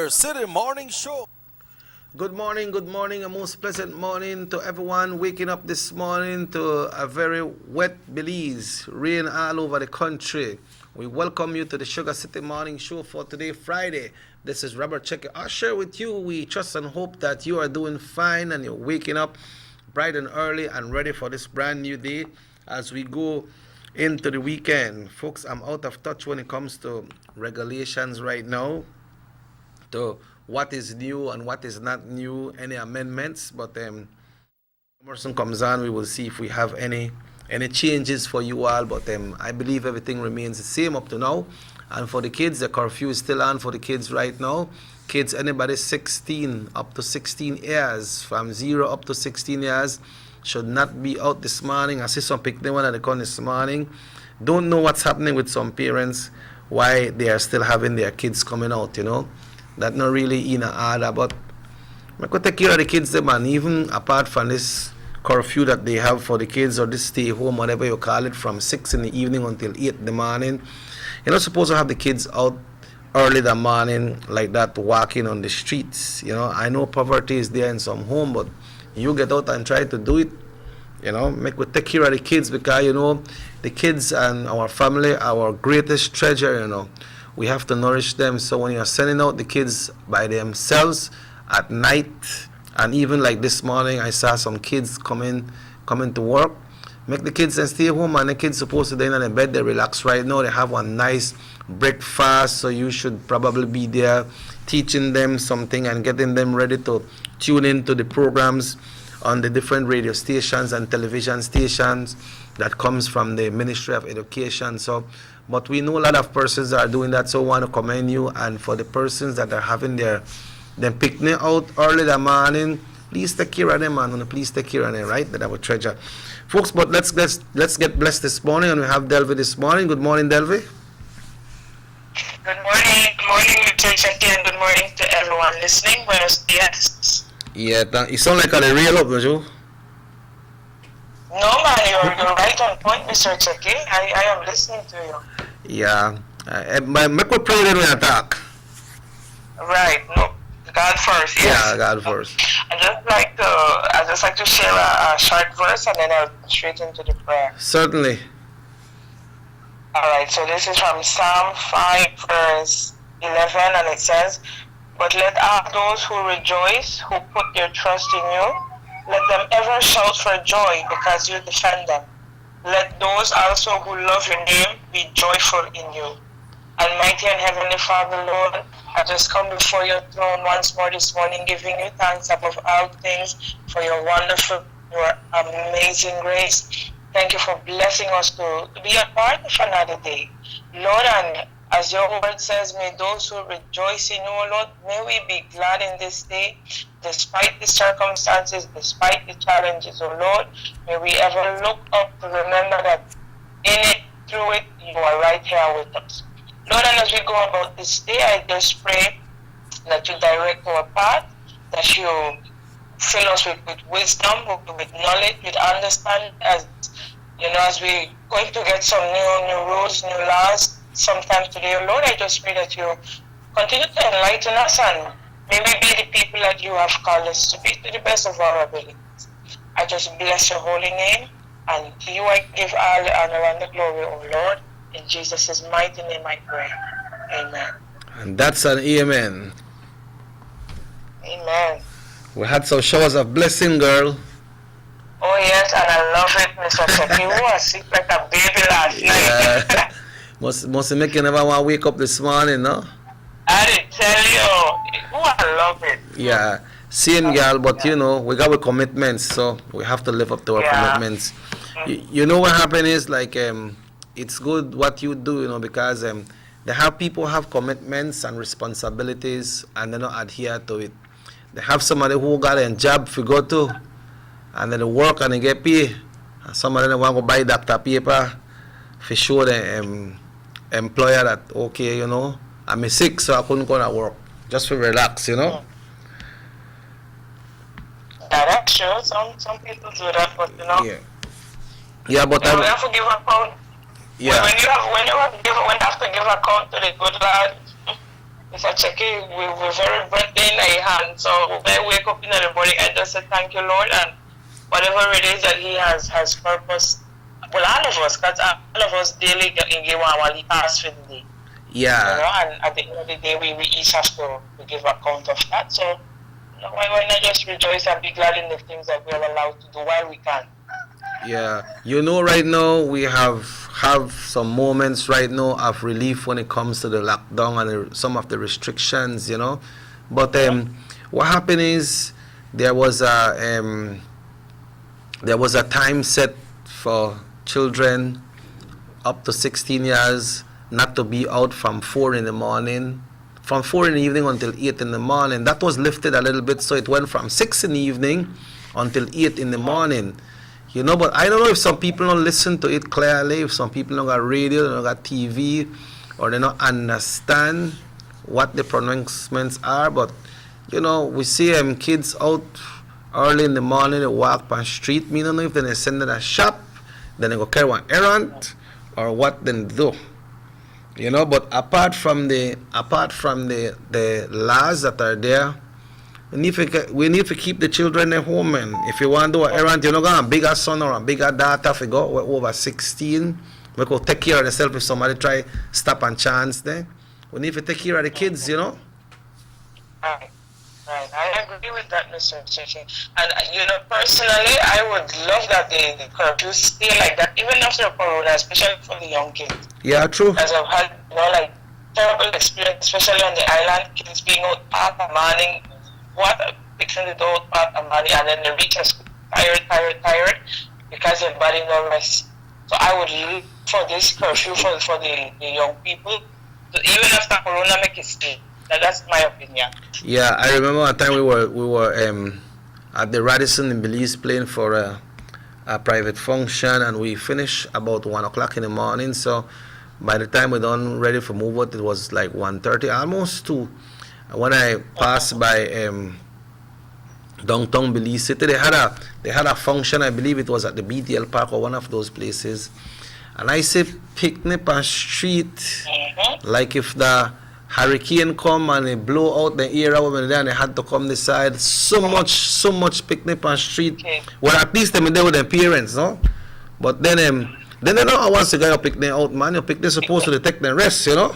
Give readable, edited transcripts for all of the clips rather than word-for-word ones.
River City Morning Show. Good morning, a most pleasant morning to everyone waking up this morning to a very wet Belize, rain all over the country. We welcome you to the Sugar City Morning Show for today, Friday. This is Robert Checker. I'll share with you. We trust and hope that you are doing fine and you're waking up bright and early and ready for this brand new day as we go into the weekend. Folks, I'm out of touch when it comes to regulations right now, to what is new and what is not new, any amendments, but Emerson comes on, we will see if we have any changes for you all, but I believe everything remains the same up to now. And for the kids, the curfew is still on for the kids right now. Kids, anybody 16 up to 16 years, from 0 up to 16 years, should not be out this morning. I see some picnic one at the corner this morning. Don't know what's happening with some parents, why they are still having their kids coming out, you know. That not really in order, but I could take care of the kids them, and even apart from this curfew that they have for the kids, or this stay home, whatever you call it, from 6 in the evening until 8 in the morning, you're not supposed to have the kids out early in the morning like that, walking on the streets. You know, I know poverty is there in some home, but you get out and try to do it. You know, we take care of the kids, because you know the kids and our family, our greatest treasure. You know, we have to nourish them. So when you're sending out the kids by themselves at night, and even like this morning, I saw some kids coming to work. Make the kids and stay home, and the kids supposed to then in the bed, they relax right now. They have one nice breakfast, so you should probably be there teaching them something and getting them ready to tune into the programs on the different radio stations and television stations that comes from the Ministry of Education. So, but we know a lot of persons that are doing that, so I want to commend you. And for the persons that are having their picnic out early in the morning, please take care of them, and please take care of them, right? That our treasure, folks. But let's get blessed this morning, and we have Delvey this morning. Good morning, Delvey. Good morning, Mr. Checky, and good morning to everyone listening. Buenos dias. Yeah, you sound like a real up, don't you? No, man, you're right on point, Mr. Checky. I am listening to you. Yeah, make we pray then when I talk. Right, no, God first. Yes. Yeah, God first. I just like to share a short verse, and then I'll go straight into the prayer. Certainly. All right, so this is from Psalm 5, verse 11, and it says, "But let all those who rejoice, who put their trust in you, let them ever shout for joy, because you defend them. Let those also who love your name be joyful in you." Almighty and Heavenly Father, Lord, I just come before your throne once more this morning, giving you thanks above all things for your wonderful, your amazing grace. Thank you for blessing us to be a part of another day. Lord, and as your word says, may those who rejoice in you, O Lord, may we be glad in this day, despite the circumstances, despite the challenges, O Lord. May we ever look up to remember that in it, through it, you are right here with us. Lord, and as we go about this day, I just pray that you direct our path, that you fill us with wisdom, with knowledge, with understanding, as you know, as we going to get some new rules, new laws sometime today. Oh Lord, I just pray that you continue to enlighten us, and may we be the people that you have called us to be, to the best of our abilities. I just bless your holy name, and to you I give all the honor and the glory, O Lord. In Jesus' mighty name I pray. Amen. And that's an amen. Amen. We had some showers of blessing, girl. Oh yes, and I love it, Mr. Checky. You were sick like a baby last night. must make you never want to wake up this morning, no? I did tell you. Oh, I love it. Yeah. Same girl, but you know, we got our commitments, so we have to live up to our commitments. Mm-hmm. You know what happened is, like, it's good what you do, you know, because they have people have commitments and responsibilities, and they don't adhere to it. They have somebody who got a job to go to, and then they work and they get paid. And some of them want to buy doctor paper for show the employer that, okay, you know, I'm sick, so I couldn't go to work. Just to relax, you know. Yeah, that's true. Some people do that, but you know. Yeah, but we have to give account. Yeah. When you have to give account to the good Lord, Mr. check it. We're very birthday in our hand. So when I wake up in the morning, I just say thank you, Lord, and whatever it is that He has purpose. Well, all of us, because all of us daily get in give what He asks for the day. Yeah. You know, and at the end of the day, we each have to give account of that. So why not just rejoice and be glad in the things that we are allowed to do while we can. Yeah, you know, right now we have some moments right now of relief when it comes to the lockdown and some of the restrictions, you know. But what happened is there was a time set for children up to 16 years not to be out from 4 in the morning, from 4 in the evening until 8 in the morning. That was lifted a little bit, so it went from 6 in the evening until 8 in the morning. You know, but I don't know if some people don't listen to it clearly, if some people don't got radio, they don't got TV, or they don't understand what the pronouncements are. But, you know, we see kids out early in the morning, they walk on the street. Me don't know if they send them to a shop, then they go carry one errand, or what then do. You know, but apart from the laws that are there, we need to keep the children at home, man. If you want to do an errand, you're not going to have a bigger son or a bigger daughter if you go over 16. We could take care of themselves if somebody try stop and chance there. We need to take care of the kids, you know. Right. I agree with that, Mr. Chichi. And, you know, personally, I would love that the curfew stay like that, even after Corona, especially for the young kids. Yeah, true. As I've had, you know, like, terrible experience, especially on the island, kids being out past the morning, fixing the door part of money, and then they reach us tired because their body no rest. So I would look for this curfew for the young people, so even after Corona, make it stay. That's my opinion. Yeah, I remember one time we were at the Radisson in Belize playing for a private function, and we finished about 1 o'clock in the morning. So by the time we done ready for move out, it was like 1:30, almost 2. When I passed by downtown Belize City, they had a function. I believe it was at the BTL Park or one of those places, and I see picnic on street, like if the hurricane come and they blow out the area over there, and they had to come this side. So much picnic on street. Well, at least them there with their parents, no. But then they don't know once the guy picnic out, man. Your picnic supposed to take the rest, you know.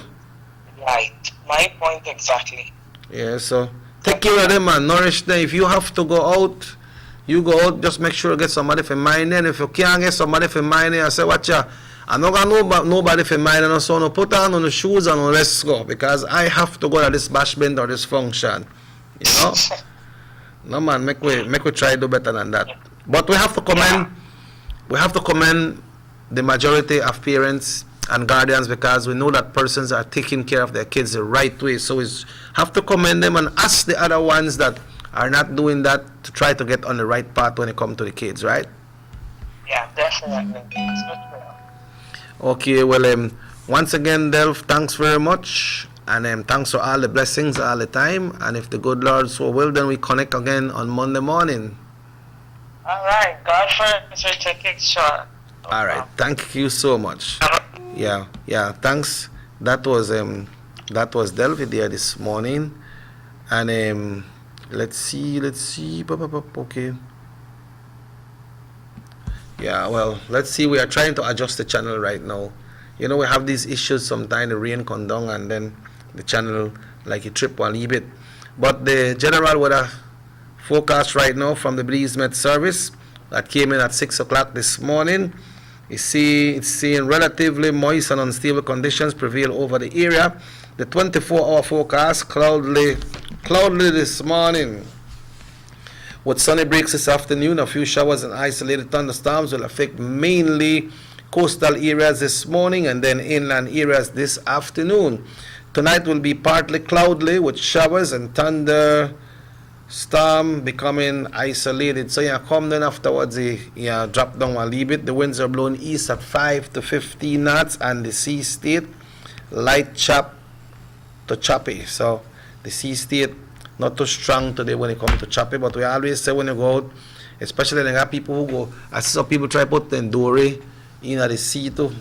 Right. My point exactly. Yeah, so take care of them and nourish them. If you have to go out, you go out. Just make sure you get somebody for mine. And if you can't get somebody for mine, I say, watch ya. I'm not gonna know nobody for mine. And so no put on the shoes and let's go, because I have to go to this bashment or this function. You know, no man, make we try to do better than that. But we have to commend the majority of parents and guardians, because we know that persons are taking care of their kids the right way. So we have to commend them and ask the other ones that are not doing that to try to get on the right path when it comes to the kids, right? Yeah, definitely. Okay, well, once again, Delph, thanks very much, and thanks for all the blessings all the time. And if the good Lord so will, then we connect again on Monday morning. All right, God first, we take it short. All right, thank you so much. Yeah, thanks. That was Delph there this morning, and let's see. Okay. Yeah, well, let's see. We are trying to adjust the channel right now. You know, we have these issues sometimes. The rain come down and then the channel like a trip a little bit. But the general weather forecast right now from the Belize Met Service that came in at 6 o'clock this morning, it's seeing relatively moist and unstable conditions prevail over the area. The 24-hour forecast, cloudy this morning, with sunny breaks this afternoon. A few showers and isolated thunderstorms will affect mainly coastal areas this morning and then inland areas this afternoon. Tonight will be partly cloudy with showers and thunderstorm becoming isolated. So come then afterwards, drop down a little bit. The winds are blowing east at 5 to 15 knots, and the sea state light chop to choppy. So the sea state not too strong today when it comes to choppy, but we always say when you go out, especially when you got people who go, I see some people try put the dory in the sea too,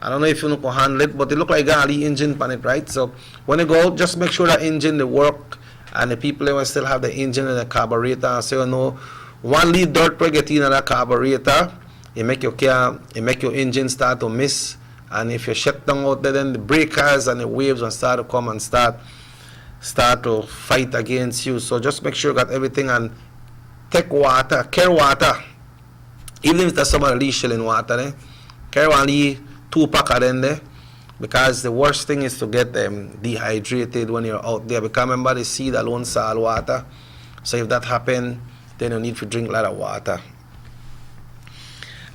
I don't know if you can handle it, but it look like got a engine on it, right? So when you go, just make sure that engine they work, and the people they will still have the engine and the carburetor. So you know, 1 lead dirt will get in that carburetor, it make your engine start to miss, and if you shut down out there, then the breakers and the waves will start to come and start to fight against you. So just make sure you got everything, and take water, carry water. Even if there's some leash in water, carry only 2-pack of them there, because the worst thing is to get dehydrated when you're out there. Because remember, the seed alone salt water. So if that happens, then you need to drink a lot of water.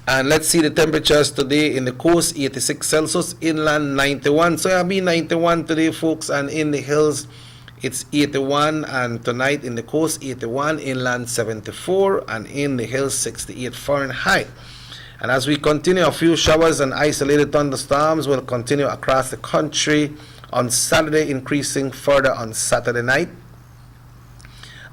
And let's see the temperatures today. In the coast, 86 Celsius, inland 91. So it'll be 91 today, folks, and in the hills, it's 81, and tonight in the coast, 81, inland 74, and in the hills, 68 Fahrenheit. And as we continue, a few showers and isolated thunderstorms will continue across the country on Saturday, increasing further on Saturday night.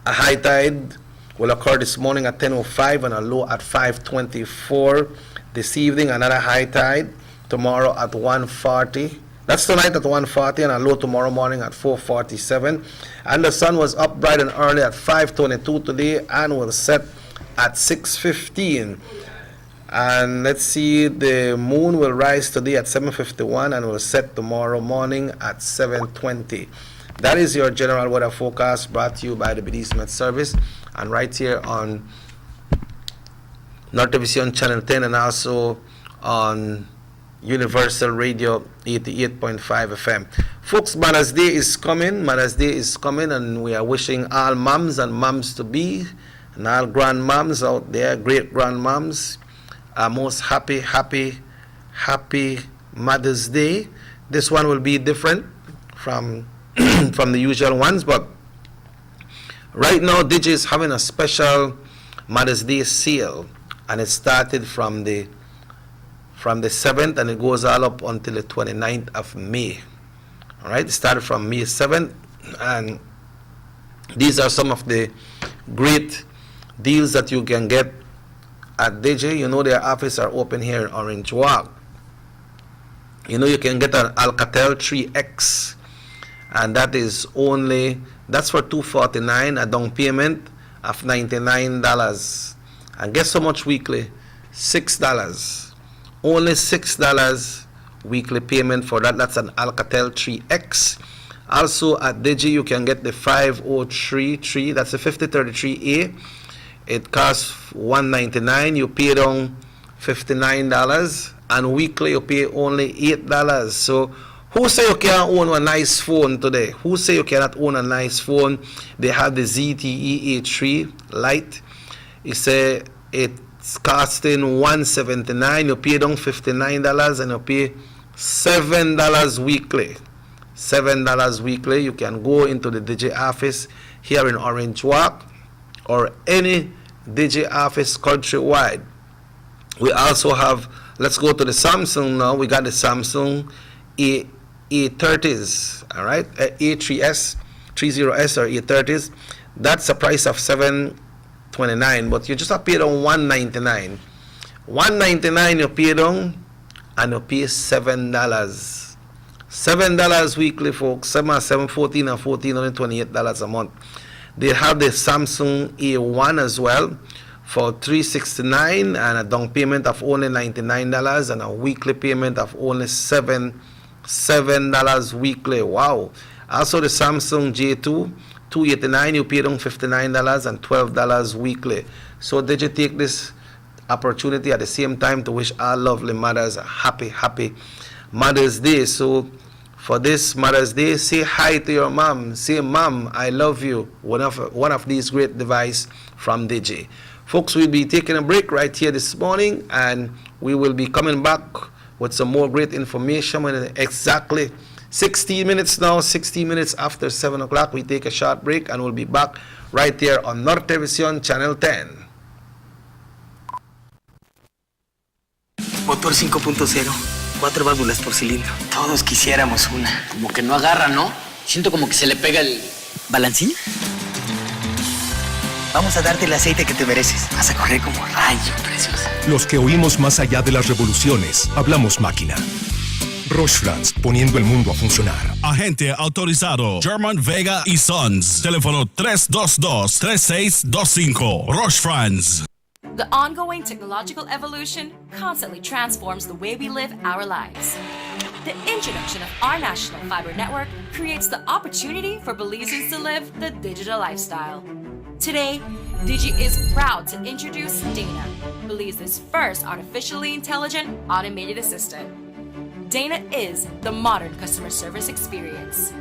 A high tide will occur this morning at 10:05 and a low at 5:24. This evening, another high tide tomorrow at 1:40. That's tonight at 1:40, and a low tomorrow morning at 4:47. And the sun was up bright and early at 5:22 today and will set at 6:15. And let's see, the moon will rise today at 7:51 and will set tomorrow morning at 7:20. That is your general weather forecast, brought to you by the Belize Met Service, and right here on North Television Channel 10, and also on Universal Radio 88.5 FM. Folks, Mother's Day is coming. Mother's Day is coming, and we are wishing all moms and moms to be, and all grandmoms out there, great grandmoms, a most happy Mother's Day. This one will be different from from the usual ones, but right now DJ is having a special Mother's Day sale, and it started from the 7th and it goes all up until the 29th of May. All right, it started from May 7th, and these are some of the great deals that you can get at DJ. You know, their offices are open here in Orange Walk. You know, you can get an Alcatel 3X, and that's for $249, a down payment of $99. And guess how much weekly? $6. Only $6 weekly payment for that. That's an Alcatel 3X. Also at Digi you can get the 5033, that's the 5033A. It costs $199. You pay down $59, and weekly you pay only $8. So who say you can't own a nice phone today? Who say you cannot own a nice phone? They have the ZTE A3 Lite. You say it's costing $179. You pay down $59 and you pay $7 weekly. $7 weekly. You can go into the DJ office here in Orange Walk or any DJ office countrywide. We also have, let's go to the Samsung now. We got the Samsung A30s, all right, A3S, 30S or A30s. That's a price of $729, but you just have paid on $199. $199 you pay down, and you pay $7. $7 weekly, folks. 7, 14 and 14, only $28 a month. They have the Samsung A1 as well for $369 and a down payment of only $99 and a weekly payment of only $7 weekly. Wow. Also the Samsung J2, $289, you pay down $59 and $12 weekly. So did you take this opportunity at the same time to wish our lovely mothers a happy Mother's Day? So for this Mother's Day, say hi to your mom. Say, Mom, I love you. One of these great devices from DJ. Folks, we'll be taking a break right here this morning, and we will be coming back with some more great information when exactly 16 minutes now, 16 minutes after 7 o'clock. We take a short break, and we'll be back right here on North Television Channel 10. Motor 5.0. 4 válvulas por cilindro. Todos quisiéramos una. Como que no agarra, ¿no? Siento como que se le pega el... ¿Balancín? Vamos a darte el aceite que te mereces. Vas a correr como rayo, preciosa. Los que oímos más allá de las revoluciones, hablamos máquina. Roche-France, poniendo el mundo a funcionar. Agente autorizado German Vega y Sons. Teléfono 322-3625. Roche France. The ongoing technological evolution constantly transforms the way we live our lives. The introduction of our national fiber network creates the opportunity for Belizeans to live the digital lifestyle. Today, Digi is proud to introduce Dana, Belize's first artificially intelligent automated assistant. Dana is the modern customer service experience.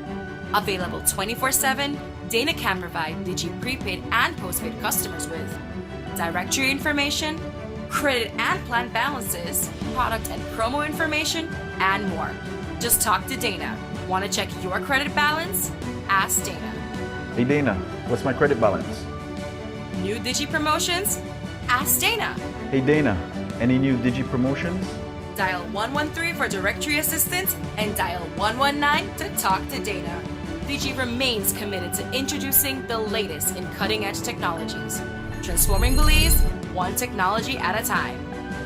Available 24/7, Dana can provide Digi prepaid and postpaid customers with directory information, credit and plan balances, product and promo information, and more. Just talk to Dana. Want to check your credit balance? Ask Dana. Hey Dana, what's my credit balance? New Digi promotions? Ask Dana. Hey Dana, any new Digi promotions? Dial 113 for directory assistance and dial 119 to talk to Dana. Digi remains committed to introducing the latest in cutting-edge technologies, transforming Belize one technology at a time.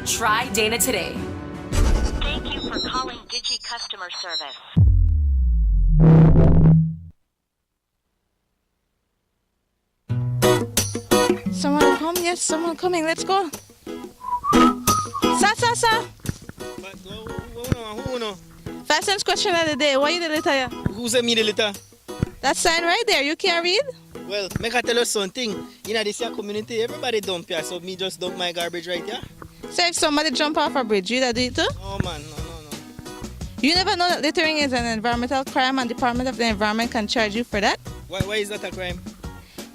Try Dana today. Thank you for calling Digi Customer Service. Someone come? Yes, someone coming. Let's go. Sa. But who no? Fastest question of the day. Why you the letter here? Who sent me the letter? That sign right there. You can't read? Well, make I tell you something. In this here community, everybody dump here, so me just dump my garbage right here. So if somebody jump off a bridge, you that do it too? Oh man, no. You never know that littering is an environmental crime and Department of the Environment can charge you for that? Why is that a crime?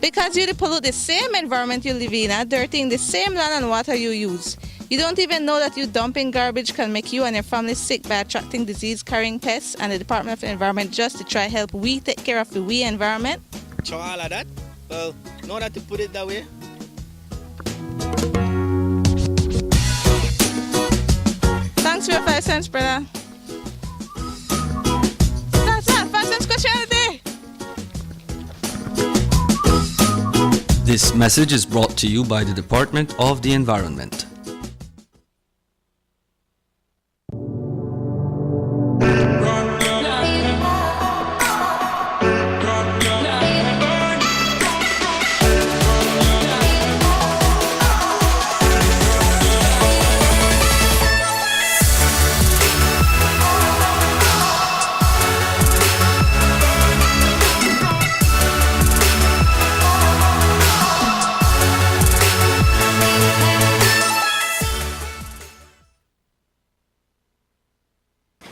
Because you pollute the same environment you live in, dirtying the same land and water you use. You don't even know that you dumping garbage can make you and your family sick by attracting disease-carrying pests, and the Department of the Environment just to try help we take care of the environment. So all of that? Well, know that to put it that way. Thanks for your 5 cents, brother. That's 5 cents question of the day. This message is brought to you by the Department of the Environment.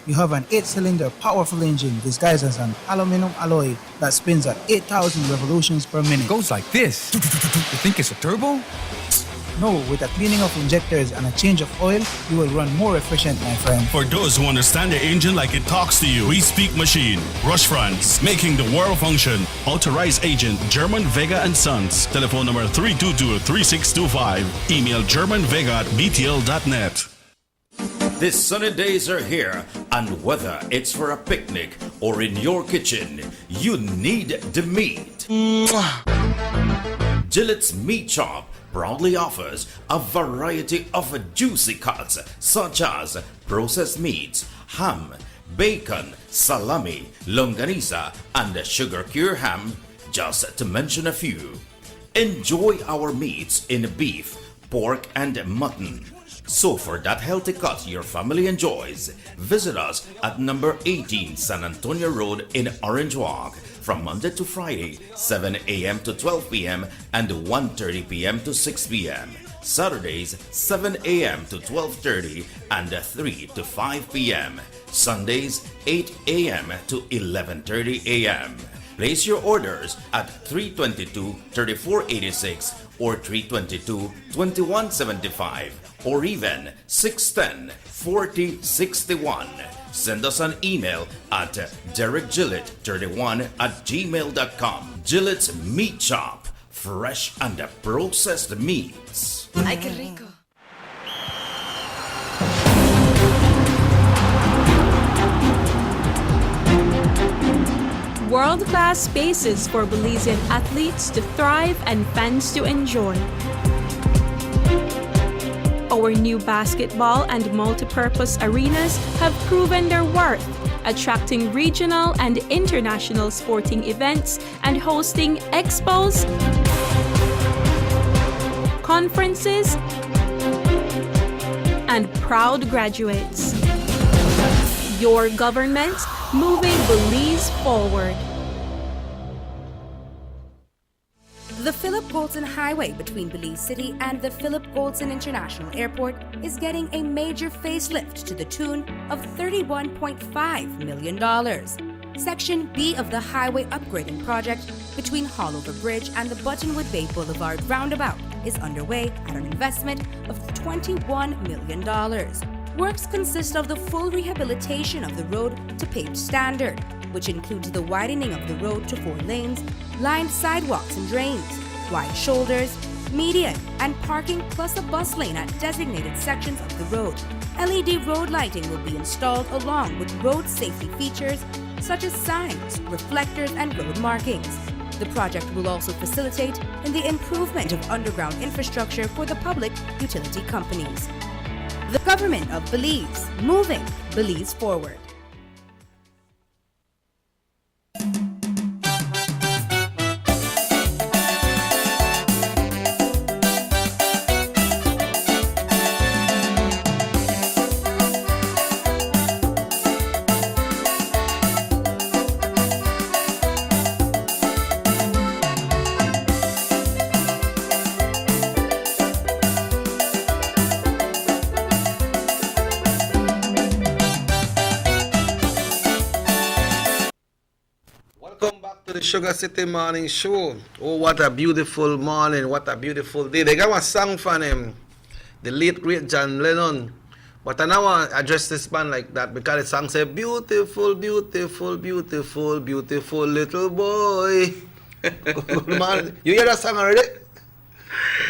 You have an 8-cylinder powerful engine disguised as an aluminum alloy that spins at 8,000 revolutions per minute. Goes like this. You think it's a turbo? No, with a cleaning of injectors and a change of oil, you will run more efficient, my friend. For those who understand the engine like it talks to you, we speak machine. Rush France, making the world function. Authorized agent German Vega and Sons. Telephone number 322-3625. Email germanvega@btl.net. These sunny days are here, and whether it's for a picnic or in your kitchen, you need the meat. Gillette's Meat Shop proudly offers a variety of juicy cuts such as processed meats, ham, bacon, salami, longanisa, and sugar cure ham, just to mention a few. Enjoy our meats in beef, pork, and mutton. So for that healthy cut your family enjoys, visit us at number 18 San Antonio Road in Orange Walk from Monday to Friday, 7 a.m. to 12 p.m. and 1:30 p.m. to 6 p.m. Saturdays, 7 a.m. to 12:30 and 3 to 5 p.m. Sundays, 8 a.m. to 11:30 a.m. Place your orders at 322-3486 or 322-2175 or even 610-4061. Send us an email at derekgillett31@gmail.com. Gillette's Meat Shop, fresh and processed meats. Ay, qué rico. World-class spaces for Belizean athletes to thrive and fans to enjoy. Our new basketball and multipurpose arenas have proven their worth, attracting regional and international sporting events and hosting expos, conferences, and proud graduates. Your government moving Belize forward. The Philip Goldson Highway between Belize City and the Philip Goldson International Airport is getting a major facelift to the tune of $31.5 million. Section B of the highway upgrading project between Haulover Bridge and the Buttonwood Bay Boulevard roundabout is underway at an investment of $21 million. Works consist of the full rehabilitation of the road to paved standard, which includes the widening of the road to 4 lanes, lined sidewalks and drains, wide shoulders, median, and parking plus a bus lane at designated sections of the road. LED road lighting will be installed along with road safety features such as signs, reflectors, and road markings. The project will also facilitate in the improvement of underground infrastructure for the public utility companies. The government of Belize, moving Belize forward. The Sugar City Morning Show. Oh, what a beautiful morning, what a beautiful day. They got a song from him, the late great John Lennon. But I now want to address this man like that because the song says, beautiful, beautiful, beautiful, beautiful little boy. Good man. You hear that song already?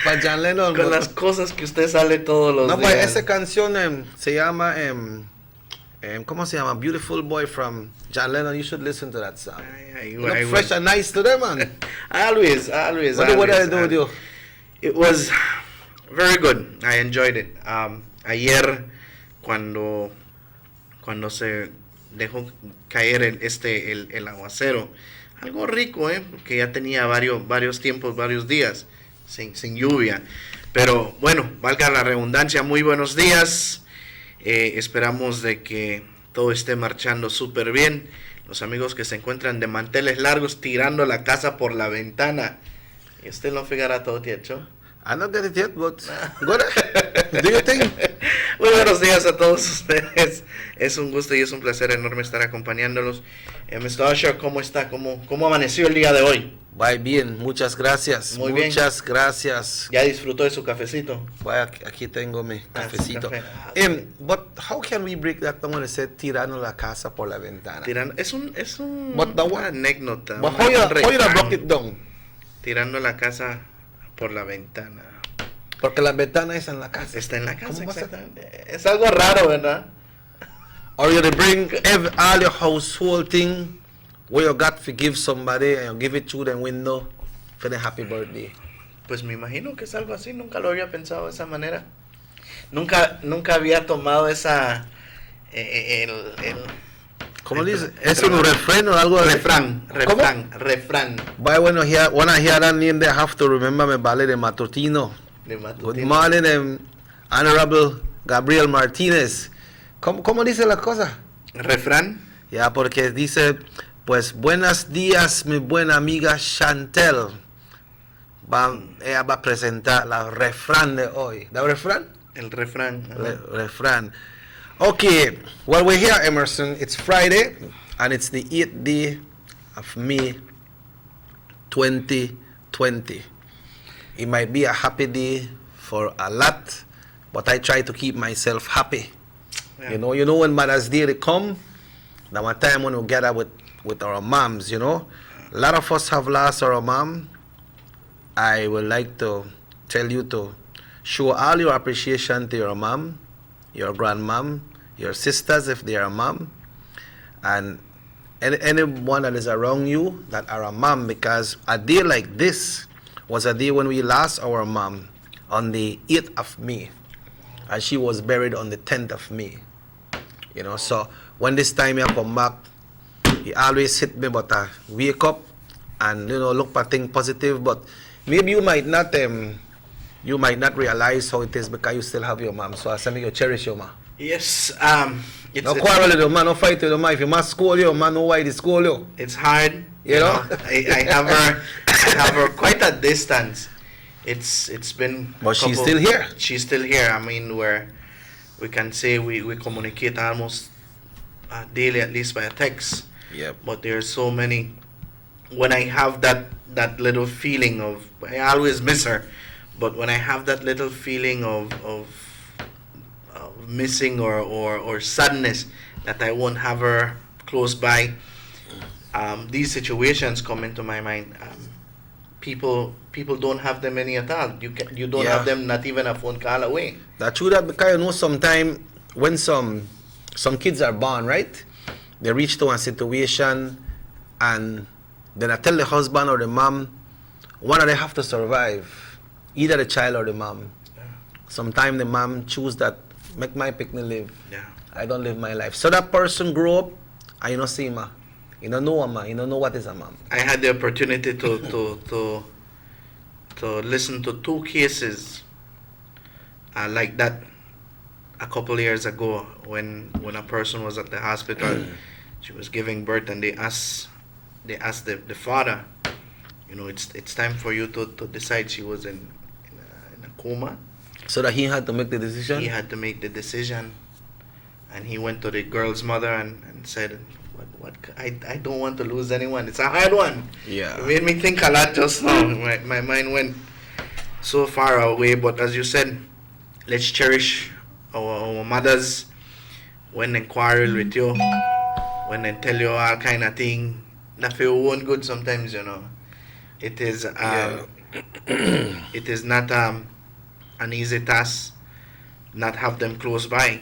Para John Lennon. Con las cosas que usted sale todos los días. No, pues esa canción se llama... ¿cómo se llama? Beautiful Boy from John Lennon. You should listen to that song. You look fresh and nice today, man. Always. What did I do with you? It was very good. I enjoyed it. Ayer, cuando se dejó caer el aguacero, algo rico, porque ya tenía varios tiempos, varios días sin lluvia. Pero bueno, valga la redundancia, muy buenos días. Esperamos de que todo esté marchando súper bien. Los amigos que se encuentran de manteles largos tirando la casa por la ventana. ¿Y usted no fijará todo, Tiecho? I don't get it yet, but good. Do you think? Muy buenos días a todos ustedes. Es un gusto y es un placer enorme estar acompañándolos. Mr. Usher, ¿cómo está? ¿Cómo amaneció el día de hoy? Va bien, muchas gracias. Muy bien. Muchas gracias. ¿Ya disfrutó de su cafecito? Vaya, aquí tengo mi cafecito. But how can we break that down when it said tirando la casa por la ventana? Es una anécdota. But how you broke it down? Tirando la casa por la ventana. Porque la ventana está en la casa. Está en la casa, exactamente. Es algo raro, ¿verdad? Or you bring all your household thing where you got to give somebody and you give it through the window for the happy birthday. Pues me imagino que es algo así, nunca lo había pensado de esa manera. Nunca había tomado esa ¿cómo dice? ¿Es un refrán o algo? Refrán. But when I hear that name, they have to remember my ballet de Matutino. Good morning, Honorable Gabriel Martínez. ¿Cómo dice la cosa? Refrán. Ya, porque dice, pues, buenos días, mi buena amiga Chantel. Ella va a presentar la refrán de hoy. ¿La refrán? El refrán. Refrán. Okay, well, we're here, Emerson. It's Friday, and it's the 8th day of May 2020. It might be a happy day for a lot, but I try to keep myself happy. Yeah. You know when Mother's Day they come, that's a time when we gather with our moms, you know. A lot of us have lost our mom. I would like to tell you to show all your appreciation to your mom, your grandmom, your sisters if they are a mom, and anyone that is around you that are a mom, because a day like this was a day when we lost our mom on the 8th of May. and she was buried on the 10th of May. You know, so when this time I come back, he always hit me, but I wake up and, you know, look for things positive. But maybe you might not realize how it is because you still have your mom. So I say you cherish your mom. Yes. No quarrel with your man, no fight with your man. If your man scold you, your man know why they scold you. It's hard. You know? I have her quite a distance. It's been. But she's still here. She's still here. I mean, we can say we communicate almost daily, at least by text. Yep. But there's so many. When I have that little feeling of, I always miss her, but when I have that little feeling of missing or sadness that I won't have her close by, these situations come into my mind. People don't have them any at all. You don't have them not even a phone call away. That's true, that because you know sometimes when some kids are born, right? They reach to a situation and then I tell the husband or the mom, one of them have to survive, either the child or the mom. Yeah. Sometimes the mom choose that, make my picnic live. Yeah. I don't live my life. So that person grow up and you don't see ma. You don't know a ma. You don't know what is a mom. I had the opportunity to listen to 2 cases like that a couple years ago when a person was at the hospital. She was giving birth and they asked the father, you know, it's time for you to decide. She was in a coma. So that he had to make the decision? He had to make the decision. And he went to the girl's mother and said, I don't want to lose anyone. It's a hard one. Yeah. It made me think a lot just now. My mind went so far away. But as you said, let's cherish our mothers when they quarrel with you, when they tell you all kind of thing. That feel one good sometimes, you know. It is it is not an easy task not have them close by.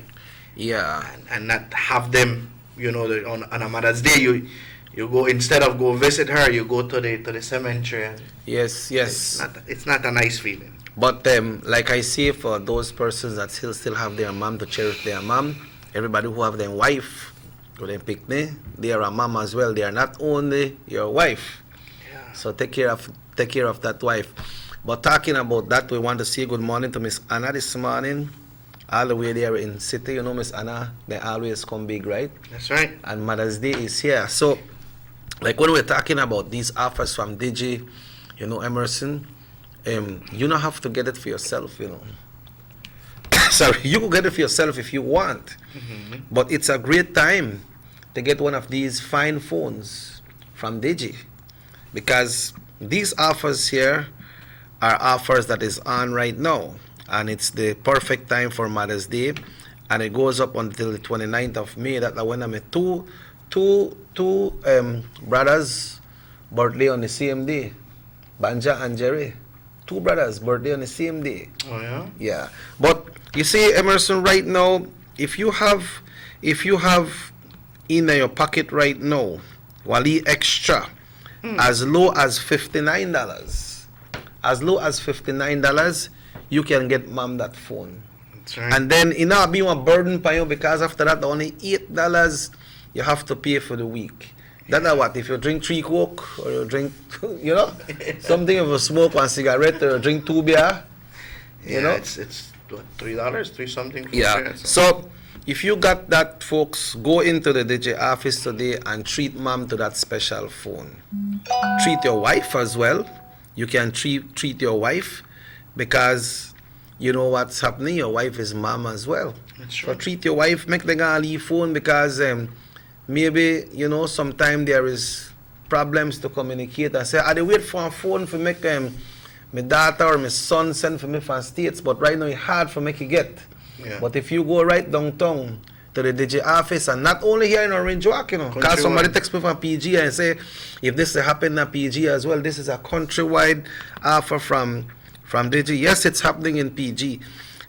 Yeah. And not have them, you know, on a Mother's Day, you go, instead of go visit her, you go to the cemetery. Yes. It's not a nice feeling. But like I say, for those persons that still have their mom, to cherish their mom, everybody who have their wife, or their picnic, they are a mom as well. They are not only your wife. Yeah. So take care of that wife. But talking about that, we want to say good morning to Miss Anna this morning. All the way there in city, you know, Miss Anna, they always come big, right? That's right. And Mother's Day is here. So, like when we're talking about these offers from Digi, you know, Emerson, you don't have to get it for yourself, you know. Sorry, you can get it for yourself if you want. Mm-hmm. But it's a great time to get one of these fine phones from Digi, because these offers here are offers that is on right now. And it's the perfect time for Mother's Day, and it goes up until the 29th of May. That when I met two brothers' birthday on the same day, Banja and Jerry, 2 brothers' birthday on the same day. Oh yeah. Yeah, but you see, Emerson, right now, if you have in your pocket right now, Wali extra, as low as $59, you can get mom that phone. That's right. And then it not be a burden for you, because after that only $8 you have to pay for the week. That's what, if you drink 3 Coke or you drink, you know, something of a smoke, 1 cigarette, or drink 2 beer, you know. It's what, $3, 3 something. Yeah. So if you got that, folks, go into the DJ office today and treat mom to that special phone. Treat your wife as well. You can treat your wife, because you know what's happening. Your wife is mom as well. That's So right. treat your wife, make the girl leave phone, because maybe, you know, sometimes there is problems to communicate and say, I wait for a phone for make my daughter or my son send for me from States, but right now it's hard for me to get. Yeah. But if you go right downtown to the DJ office, and not only here in Orange Walk, you know, because somebody text me from PG and say, if this happened at PG as well, this is a countrywide offer from DG. Yes, it's happening in PG.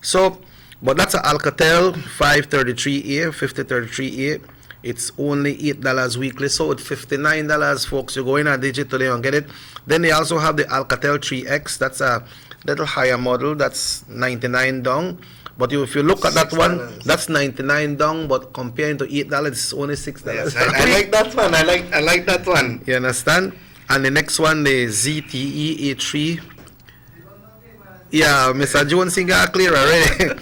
So, but that's an Alcatel 533A, 5033A. It's only $8 weekly, so it's $59, folks. You go in at DG today and get it. Then they also have the Alcatel 3X. That's a little higher model. That's $99 down. But if you look at that one, $6. that's 99 down, but comparing to $8, it's only $6. Yes, I like that one. I like that one. You understand? And the next one, the ZTE A3. Yeah, Mr. Jones got clear already.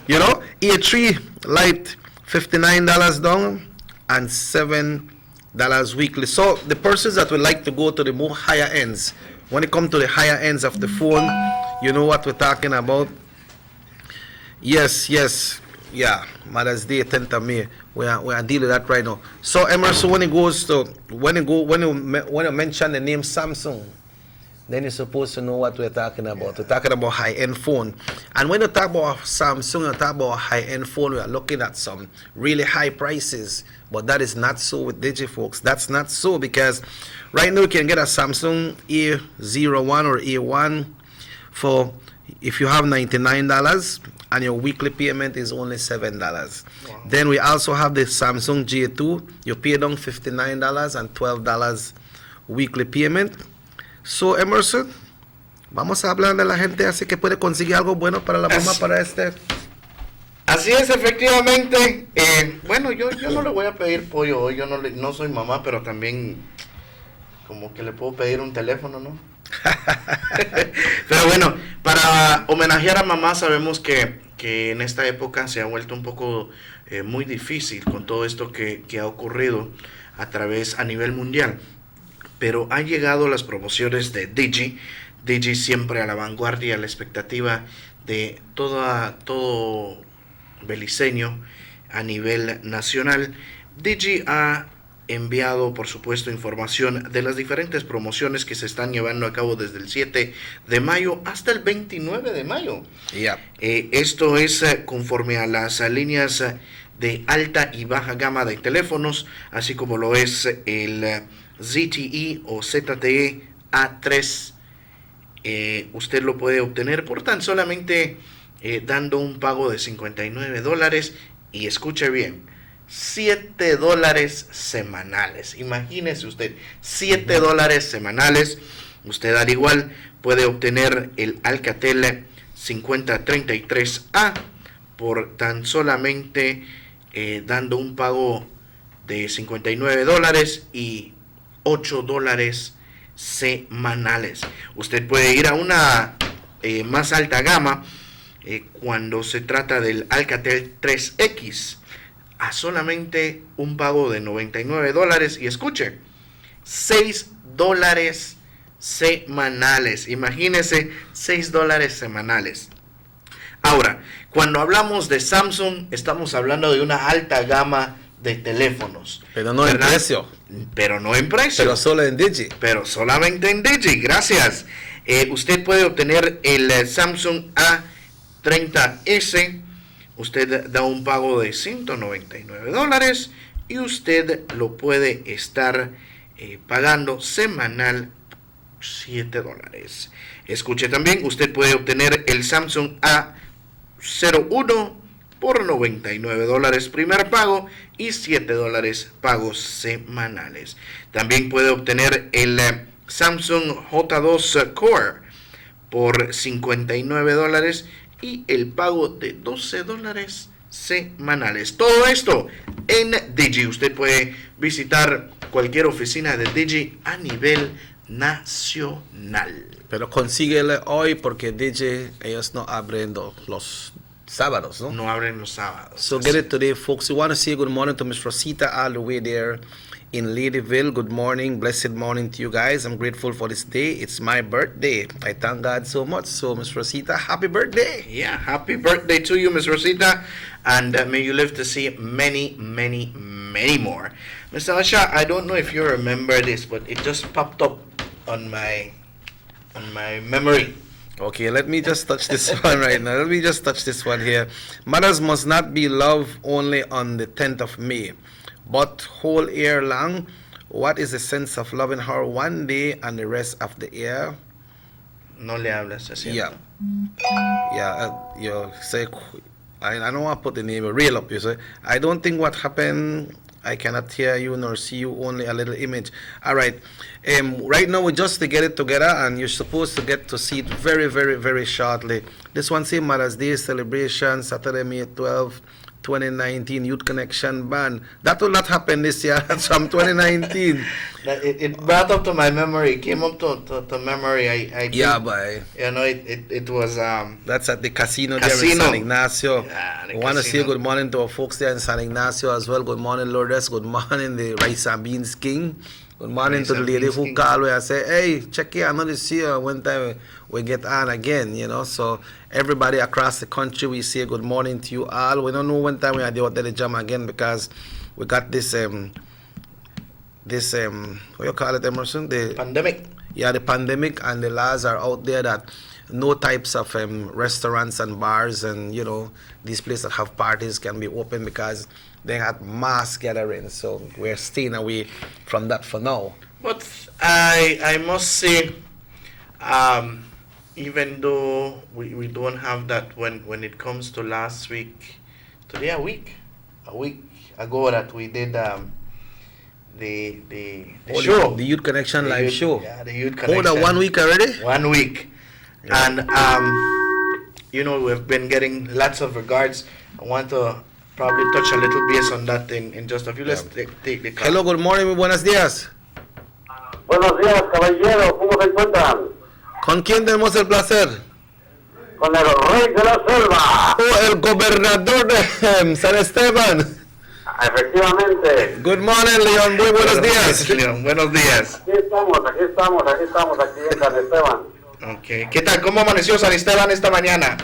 You know, A3 light, $59 down and $7 weekly. So the persons that would like to go to the more higher ends, when it comes to the higher ends of the phone, you know what we're talking about. Yes, yeah, Mother's Day, 10th of May. We are dealing with that right now. So Emerson, when you mention the name Samsung, then you're supposed to know what we're talking about. We're talking about high-end phone. And when you talk about Samsung, you talk about high-end phone, we are looking at some really high prices. But that is not so with Digi, folks. That's not so, because right now you can get a Samsung A01 or A1 for, if you have $99 and your weekly payment is only $7. Wow. Then we also have the Samsung J2. You pay down $59 and $12 weekly payment. So, Emerson, vamos a hablar de la gente así que puede conseguir algo bueno para la mamá para este. Así es, efectivamente. Bueno, yo no le voy a pedir pollo hoy. Yo no soy mamá, pero también como que le puedo pedir un teléfono, ¿no? Pero bueno, para homenajear a mamá, sabemos que en esta época se ha vuelto un poco muy difícil con todo esto que ha ocurrido a nivel mundial. Pero han llegado las promociones de Digi. Digi siempre a la vanguardia, a la expectativa de todo beliceño a nivel nacional. Digi ha enviado, por supuesto, información de las diferentes promociones que se están llevando a cabo desde el 7 de mayo hasta el 29 de mayo. Yeah. Esto es conforme a las líneas de alta y baja gama de teléfonos, así como lo es el ZTE o ZTE A3. Usted lo puede obtener por tan solamente dando un pago de $59 y escuche bien, $7 semanales. Imagínese usted, $7 semanales. Usted al igual puede obtener el Alcatel 5033A por tan solamente dando un pago de $59 y $8 semanales. Usted puede ir a una más alta gama cuando se trata del Alcatel 3X a solamente un pago de $99 y escuche, $6 semanales. Imagínese, $6 semanales. Ahora, cuando hablamos de Samsung, estamos hablando de una alta gama de teléfonos. Pero no en precio. Pero no en precio. Pero solo en Digi. Pero solamente en Digi, gracias. Usted puede obtener el Samsung A30S. Usted da un pago de $199 y usted lo puede estar pagando semanal $7. Escuche también, usted puede obtener el Samsung A01 por $99 primer pago y $7 pagos semanales. También puede obtener el Samsung J2 Core por $59 y el pago de $12 semanales. Todo esto en Digi. Usted puede visitar cualquier oficina de Digi a nivel nacional. Pero consíguele hoy porque Digi, ellos no abren los sábados, ¿no? No abren los sábados. So get it today, folks. We want to say good morning to Miss Rosita all the way there in Ladyville. Good morning, blessed morning to you guys. I'm grateful for this day. It's my birthday. I thank God so much. So, Miss Rosita, happy birthday. Yeah, happy birthday to you, Miss Rosita. And may you live to see many, many, many more. Mr. Asha, I don't know if you remember this, but it just popped up on my memory. Okay, let me just touch this one right now. Let me just touch this one here. Mothers must not be loved only on the 10th of May, but whole year long. What is the sense of loving her one day and the rest of the year? No le hablas así. Yeah. Yeah, you say, I don't want to put the name real up, you say. I don't think what happened I cannot hear you nor see you, only a little image. All right. Right now, we're just to get it together, and you're supposed to get to see it very, very, very shortly. This one, St. Mother's Day celebration, Saturday, May 12, 2019, Youth Connection Band. That will not happen this year. That's from 2019. It brought up to my memory. It came up to memory. I Yeah, boy. You know, it was That's at the casino there in San Ignacio. Yeah, We want to say good morning to our folks there in San Ignacio as well. Good morning, Lourdes. Good morning, the Rice and Beans King. Good morning Rice to the and lady Beans who King. called me and say, hey, check here, I'm not this year. One time we get on again, you know. So everybody across the country, we say good morning to you all. We don't know when time we are there at the jam again because we got this what you call it, Emerson? The pandemic. Yeah, the pandemic, and the laws are out there that no types of restaurants and bars and, you know, these places that have parties can be open because they had mass gatherings. So we're staying away from that for now. But I must say, even though we don't have that when it comes to last week, today a week ago that we did the show, the Youth Connection live show. Yeah, the Youth Connection. More than 1 week already? 1 week. Yeah. And you know, we've been getting lots of regards. I want to probably touch a little base on that in just a few. Let's take the call. Hello, good morning, muy buenos días. Buenos días, caballero, ¿cómo se encuentran? ¿Con quién tenemos el placer? Con el rey de la selva. Oh, el gobernador de San Esteban. Efectivamente. Good morning, Leon. Muy buenos días. Leon, buenos días. Aquí estamos aquí en San Esteban. Okay. ¿Qué tal? ¿Cómo amaneció San Esteban esta mañana?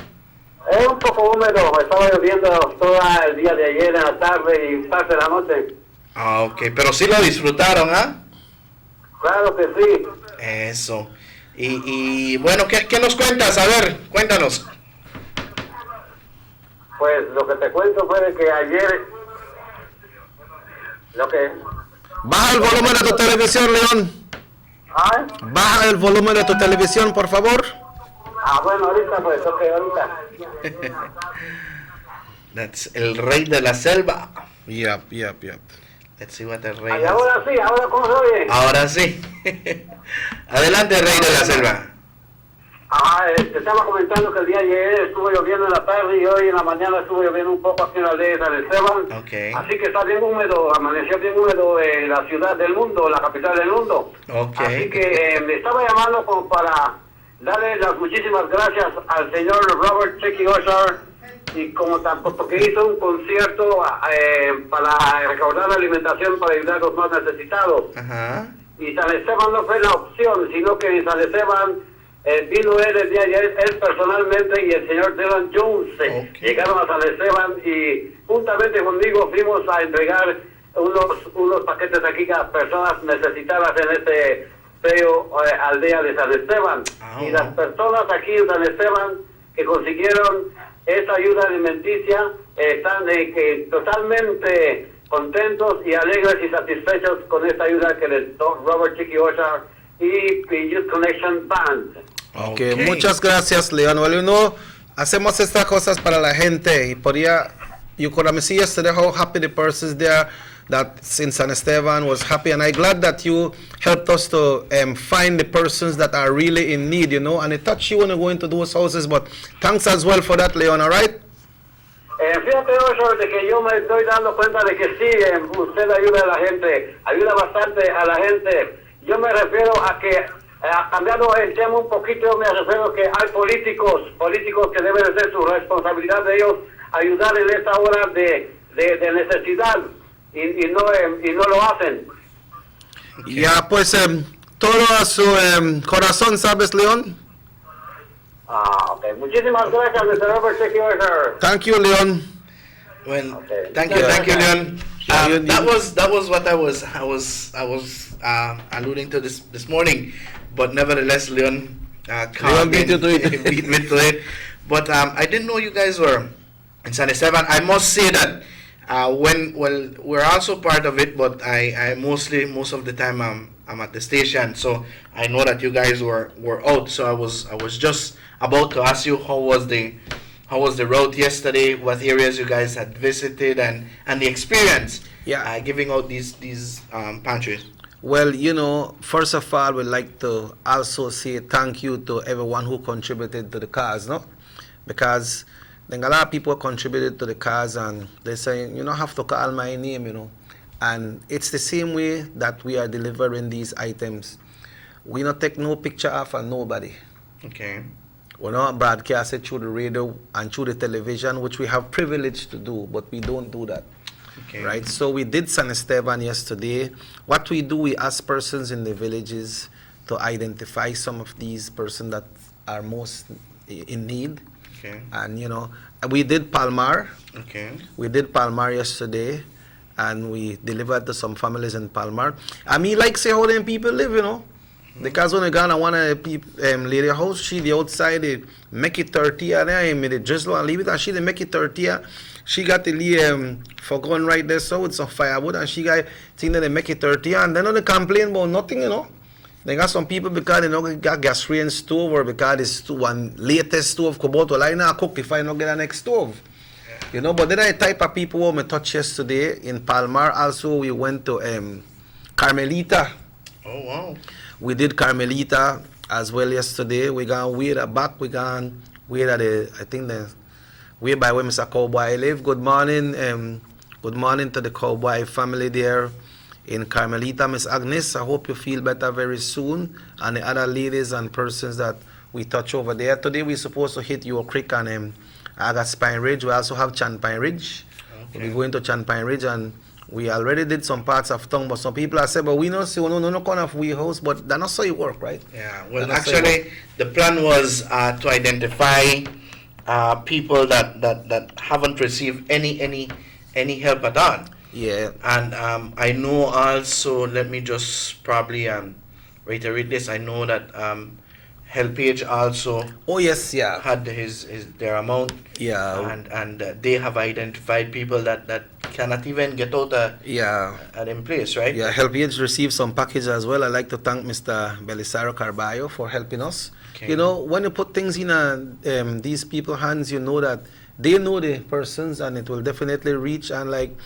Es un poco húmedo, estaba lloviendo todo el día de ayer, en la tarde y parte de la noche. Ah, ok, pero sí lo disfrutaron, ¿ah? Claro que sí. Eso. Y bueno, ¿qué nos cuentas? A ver, cuéntanos. Pues lo que te cuento fue de que ayer... Baja el volumen de tu televisión, León. ¿Ah? Baja el volumen de tu televisión, por favor. Bueno, ahorita pues, ahorita. That's el rey de la selva. Yep. Let's see what the rey Y ahora sí, ahora ¿cómo se oye? Ahora sí. Adelante, rey de la selva. Te estaba comentando que el día de ayer estuvo lloviendo en la tarde y hoy en la mañana estuvo lloviendo un poco aquí en la aldea de San Esteban. Okay. Así que está bien húmedo, amaneció bien húmedo en la ciudad del mundo, la capital del mundo. Okay. Así que me estaba llamando como para darle las muchísimas gracias al señor Robert Chicky Oshar y como tampoco porque hizo un concierto para recaudar la alimentación para ayudar a los más necesitados. Ajá. Y San Esteban no fue la opción, sino que en San Esteban vino él el día de ayer, él personalmente y el señor Dylan Jones llegaron a San Esteban y juntamente conmigo fuimos a entregar unos paquetes aquí a personas necesitadas en este feo aldea de San Esteban. Y las personas aquí en San Esteban que consiguieron esa ayuda alimenticia están totalmente contentos y alegres y satisfechos con esta ayuda que les dio Robert Chicky Oshar y Youth Connection Band. Okay, muchas gracias, Leon. Well, you know, hacemos estas cosas para la gente y you could see yesterday how happy the persons there that in San Esteban was happy, and I'm glad that you helped us to find the persons that are really in need, you know, and it touched you when you go into those houses, but thanks as well for that, Leon, all right? Fíjate, Ocho, de que yo me estoy dando cuenta de que sí, usted ayuda a la gente, ayuda bastante a la gente. Yo me refiero a que, cambiando el tema un poquito, me refiero a que hay políticos que deben de ser su responsabilidad de ellos ayudar en esta hora de necesidad y no lo hacen. Ya, pues, todo a su corazón, ¿sabes, Leon? Okay. Muchísimas gracias, Mr. Robert Chicky Oshar. Thank you, Leon. Well, thank you, Leon. That was what I was alluding to this morning, but nevertheless, Leon beat me to it. But I didn't know you guys were in San Esteban. I must say that we're also part of it, but I most of the time I'm at the station, so I know that you guys were out. So I was just about to ask you how was the route yesterday, what areas you guys had visited, and the experience giving out these pantries? Well, you know, first of all, we'd like to also say thank you to everyone who contributed to the cause, no? Because then a lot of people contributed to the cause and they say, you don't have to call my name, you know. And it's the same way that we are delivering these items. We don't take no picture of nobody. Okay. We don't broadcast it through the radio and through the television, which we have privilege to do, but we don't do that. Okay. Right? So we did San Esteban yesterday. What we do, we ask persons in the villages to identify some of these persons that are most in need. Okay. And, you know, we did Palmar. Okay. We did Palmar yesterday, and we delivered to some families in Palmar. I mean, like, say how them people live, you know. Because when I go to one of the lady house, she the outside, they make it tortilla there, and they drizzle and leave it, and she they make it tortilla. She got the forgotten right there, so with some firewood, and she got thing that they make it tortilla, and they don't complain about nothing, you know. They got some people because they don't got gas range stove, or because it's one latest stove come out, well, I not cook if I not get a next stove. You know, but then I type of people who I touched yesterday in Palmar. Also, we went to Carmelita. Oh, wow. We did Carmelita as well yesterday. We gone way back. We gone way at I think the way by where Mr. Cowboy live. Good morning. Good morning to the Cowboy family there in Carmelita. Miss Agnes, I hope you feel better very soon. And the other ladies and persons that we touch over there. Today we're supposed to hit York Creek and Agas Pine Ridge. We also have Chan Pine Ridge. Okay. We're going to Chan Pine Ridge, and we already did some parts of town, but some people have said, but we don't see no kind of we house, but that's not so it work, right? Yeah, well, actually, the plan was to identify people that haven't received any help at all. Yeah. And I know also, let me just probably reiterate this, I know that HelpAge also had their amount. Yeah. And they have identified people that cannot even get out at in place, right? Yeah, HelpAge received some package as well. I'd like to thank Mr. Belisario Carballo for helping us. Okay. You know, when you put things in these people's hands, you know that they know the persons and it will definitely reach. And like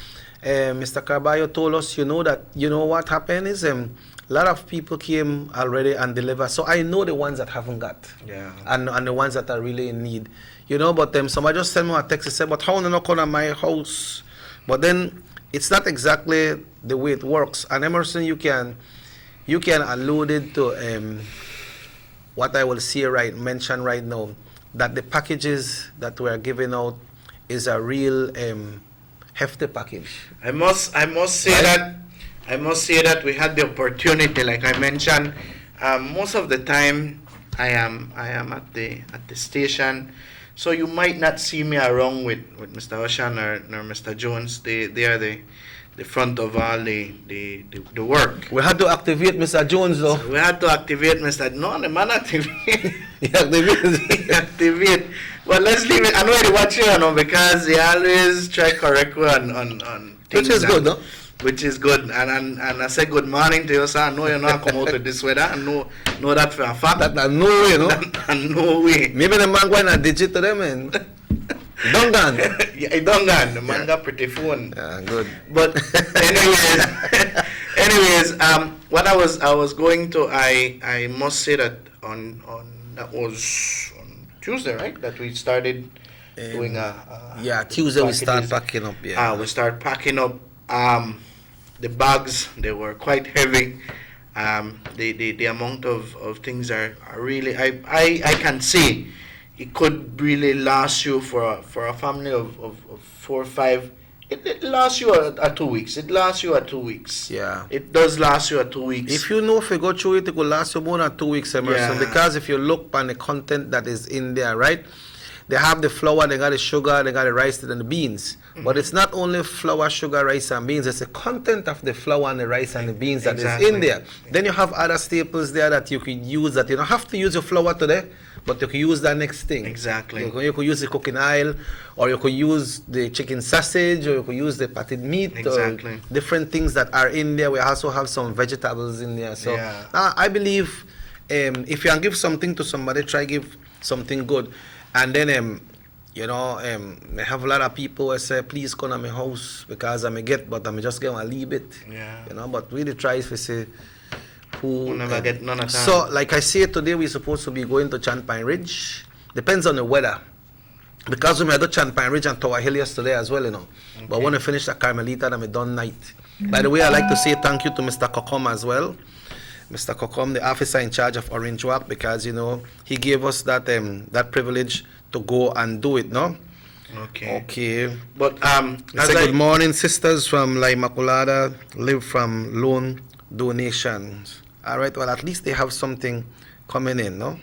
Mr. Carballo told us, you know what happened is a lot of people came already and delivered. So I know the ones that haven't got. Yeah. And the ones that are really in need. You know, but somebody just sent me a text and said, but how do not come to my house? But then it's not exactly the way it works. And Emerson, you can allude it to what I will mention right now, that the packages that we are giving out is a real hefty package. I must say that we had the opportunity, like I mentioned. Most of the time, I am at the station, so you might not see me around with Mr. Oshan or Mr. Jones. They are the front of all the work. We had to activate Mr. Jones, though. We had to activate Mr. No, the man activate. He activate. Well, let's leave it. I know he watch you know, because he always try correct you on things. Which is good, no? Which is good. And I say good morning to you, sir. I know you're not come out with this weather. I know that for a fact. That no way, you know? No way. Maybe the man going to digit to them and Dungan. Yeah, Dungan. The man got pretty phone. Yeah, good. But anyways, what I was going to, I must say that on that was on Tuesday, right? That we started doing Tuesday we start packing up. Yeah. We start packing up. The bags, they were quite heavy. The amount of things are really, I can say it could really last you for a family of 4 or 5. It lasts you a 2 weeks. It lasts you a 2 weeks. Yeah. It does last you a 2 weeks. If you know if you go through it, it will last you more than 2 weeks, Emerson. Yeah. Because if you look on the content that is in there, right? They have the flour, they got the sugar, they got the rice and the beans. Mm-hmm. But it's not only flour, sugar, rice and beans. It's the content of the flour and the rice and the beans that is in there. Then you have other staples there that you could use that you don't have to use your flour today, but you can use that next thing. Exactly. You could use the cooking oil, or you could use the chicken sausage, or you could use the patted meat. Exactly. Or different things that are in there. We also have some vegetables in there. So yeah. I believe if you can give something to somebody, try give something good. And then You know, I have a lot of people who say, please come to my house because I'm a get, but I'm just going to leave it. Yeah. You know, but really try to say who. We never get none of that. So, like I said, today we're supposed to be going to Champagne Ridge. Depends on the weather. Because we made to Champagne Ridge and Tower Hill yesterday as well, you know. Okay. But when I finish the Carmelita, then we done night. By the way, I'd like to say thank you to Mr. Kokom as well. Mr. Kokom, the officer in charge of Orange Walk, because, you know, he gave us that that privilege to go and do it, no? Okay. Okay. But say good morning, sisters from La Immaculada, live from loan donations. All right, well, at least they have something coming in, no?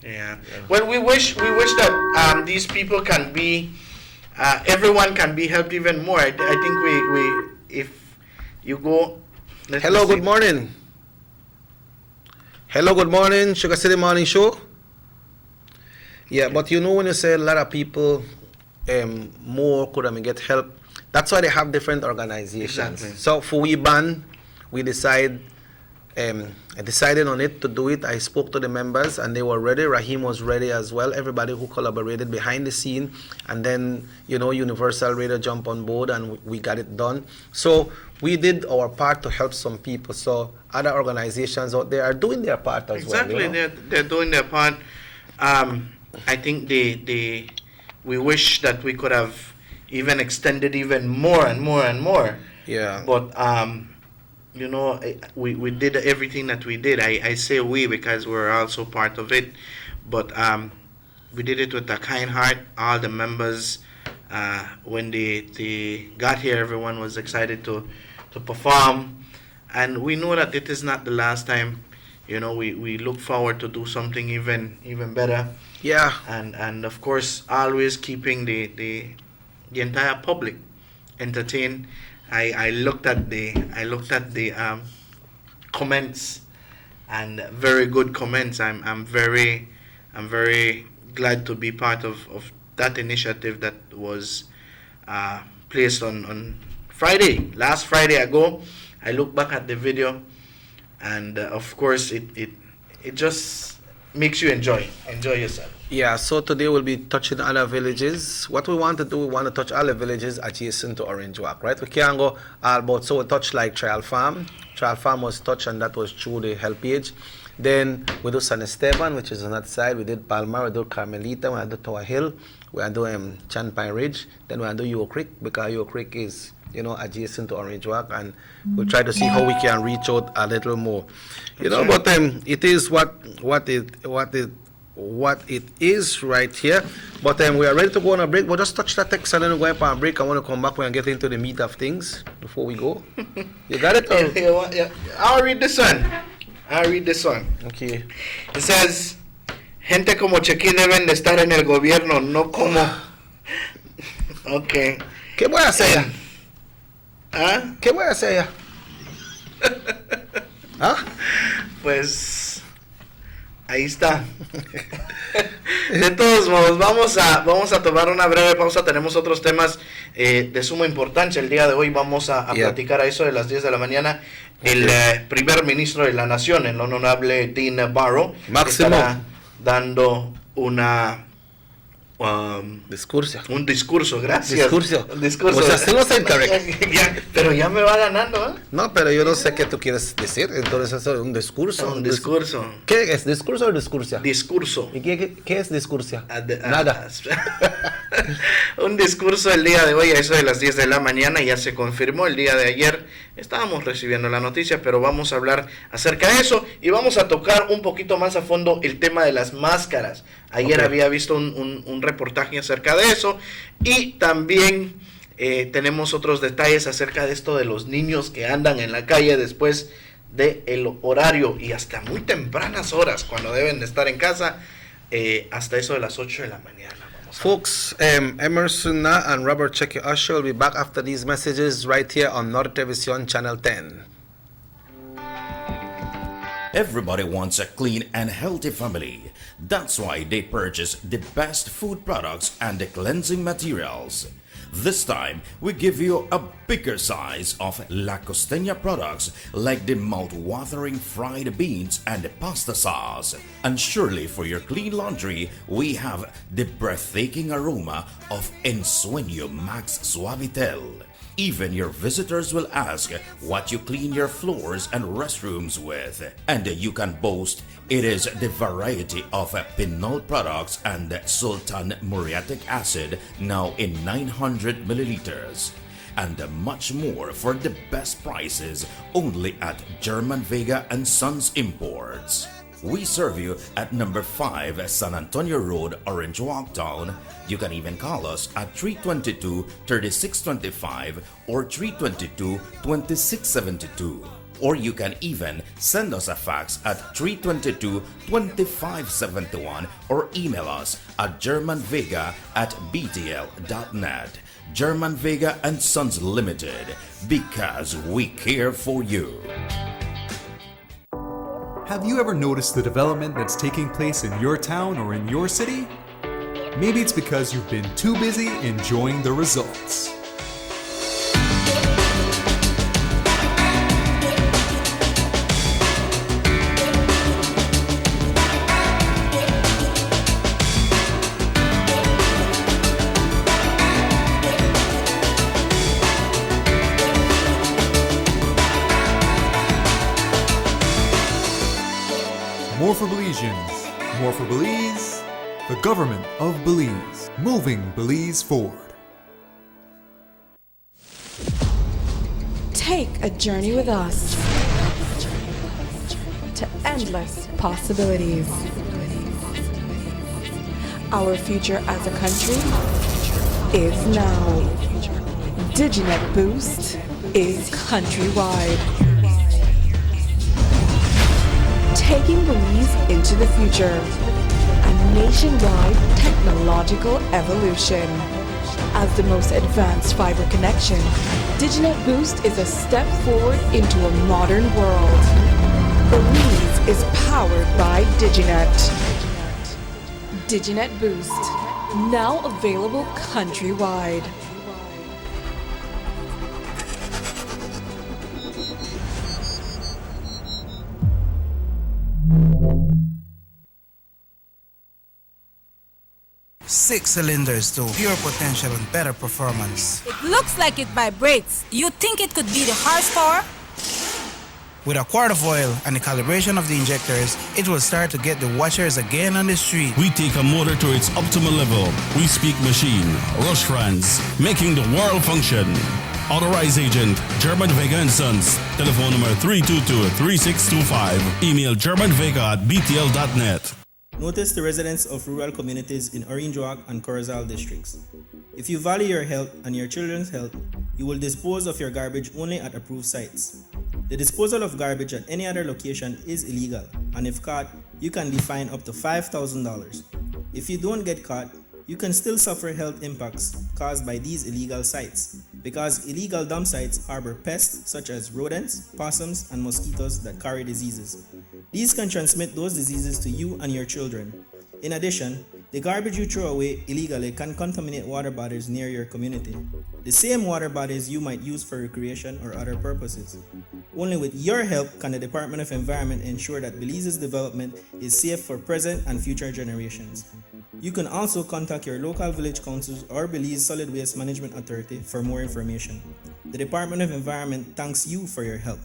Yeah. Well, we wish that these people can be, everyone can be helped even more. I think we if you go. Hello, good morning. Hello, good morning, Sugar City Morning Show. Yeah, but you know when you say a lot of people more could get help, that's why they have different organizations. Exactly. So for we ban, we decided on it to do it. I spoke to the members and they were ready. Raheem was ready as well. Everybody who collaborated behind the scene, and then, you know, Universal Radio jumped on board and we got it done. So we did our part to help some people. So other organizations out there are doing their part as well. Exactly, You know? they're doing their part. I think we wish that we could have even extended even more and more and more. Yeah. But you know, we did everything that we did. I say we because we're also part of it. But we did it with a kind heart. All the members, when they got here, everyone was excited to perform. And we know that it is not the last time. You know, we look forward to do something even better. Yeah. And of course, always keeping the entire public entertained. I looked at the comments, and very good comments. I'm very glad to be part of that initiative that was placed on Friday. Last Friday ago, I look back at the video, and of course it just makes you enjoy yourself. Yeah, so today we'll be touching other villages. What we want to do, we want to touch all the villages adjacent to Orange Walk, right? We can't go all about, so we touch like Trial Farm. Trial Farm was touched, and that was through the help page. Then we do San Esteban, which is on that side. We did Palmar, we did Carmelita, we did Tower Hill, we do Champagne Ridge. Then we do Yo Creek, because Yo Creek is, you know, adjacent to Orange Walk, and we'll try to see how we can reach out a little more. You know, but it is what it is right here. But we are ready to go on a break. We'll just touch that text and then we'll go on a break. I want to come back and get into the meat of things before we go. You got it? Yeah. I'll read this one. Okay. It says, gente como Chequín deben de estar en el gobierno, no como... Okay. ¿Qué voy a hacer? ¿Ah? ¿Qué voy a hacer? ¿Ah? Pues... ahí está. De todos modos, vamos a tomar una breve pausa. Tenemos otros temas de suma importancia. El día de hoy vamos a platicar a eso de las 10 de la mañana. El primer ministro de la nación, el honorable Dean Barrow, estará dando discurso. Un discurso, gracias. Discurso. Un discurso. O sea, sí lo sé, pero ya me va ganando, ¿eh? No, pero yo no sé qué tú quieres decir. Entonces eso es un discurso. Un discurso. ¿Qué es? ¿Discurso o discursia? Discurso. ¿Y qué es discursia? Nada. Un discurso el día de hoy a eso de las 10 de la mañana. Ya se confirmó el día de ayer. Estábamos recibiendo la noticia, pero vamos a hablar acerca de eso y vamos a tocar un poquito más a fondo el tema de las máscaras. Ayer había visto un reportaje acerca de eso y también tenemos otros detalles acerca de esto de los niños que andan en la calle después del horario y hasta muy tempranas horas cuando deben de estar en casa, hasta eso de las 8 de la mañana. Folks, Emerson Na and Robert Cheque Usher will be back after these messages right here on Nortevisión Channel 10. Everybody wants a clean and healthy family. That's why they purchase the best food products and the cleansing materials. This time, we give you a bigger size of La Costeña products like the mouth-watering fried beans and the pasta sauce. And surely for your clean laundry, we have the breathtaking aroma of Ensueño Max Suavitel. Even your visitors will ask what you clean your floors and restrooms with. And you can boast it is the variety of Pinol products and Sultan muriatic acid now in 900 milliliters. And much more for the best prices only at German Vega and Sons Imports. We serve you at number 5 San Antonio Road, Orange Walk Town. You can even call us at 322-3625 or 322-2672. Or you can even send us a fax at 322-2571 or email us at germanvega@btl.net. German Vega and Sons Limited, because we care for you. Have you ever noticed the development that's taking place in your town or in your city? Maybe it's because you've been too busy enjoying the results. More for Belizeans, more for Belize, the government of Belize, moving Belize forward. Take a journey with us to endless possibilities. Our future as a country is now. DigiNet Boost is countrywide. Taking Belize into the future, a nationwide technological evolution. As the most advanced fiber connection, DigiNet Boost is a step forward into a modern world. Belize is powered by DigiNet. DigiNet Boost, now available countrywide. Six cylinders to pure potential and better performance. It looks like it vibrates. You think it could be the horsepower? With a quart of oil and the calibration of the injectors, it will start to get the watchers again on the street. We take a motor to its optimal level. We speak machine. Rush France, making the world function. Authorized agent, German Vega and Sons. Telephone number 322-3625. Email germanvega@btl.net. Notice the residents of rural communities in Orange Walk and Corozal districts. If you value your health and your children's health, you will dispose of your garbage only at approved sites. The disposal of garbage at any other location is illegal, and if caught, you can be fined up to $5,000. If you don't get caught, you can still suffer health impacts caused by these illegal sites, because illegal dump sites harbor pests such as rodents, possums, and mosquitoes that carry diseases. These can transmit those diseases to you and your children. In addition, the garbage you throw away illegally can contaminate water bodies near your community, the same water bodies you might use for recreation or other purposes. Only with your help can the Department of Environment ensure that Belize's development is safe for present and future generations. You can also contact your local village councils or Belize Solid Waste Management Authority for more information. The Department of Environment thanks you for your help.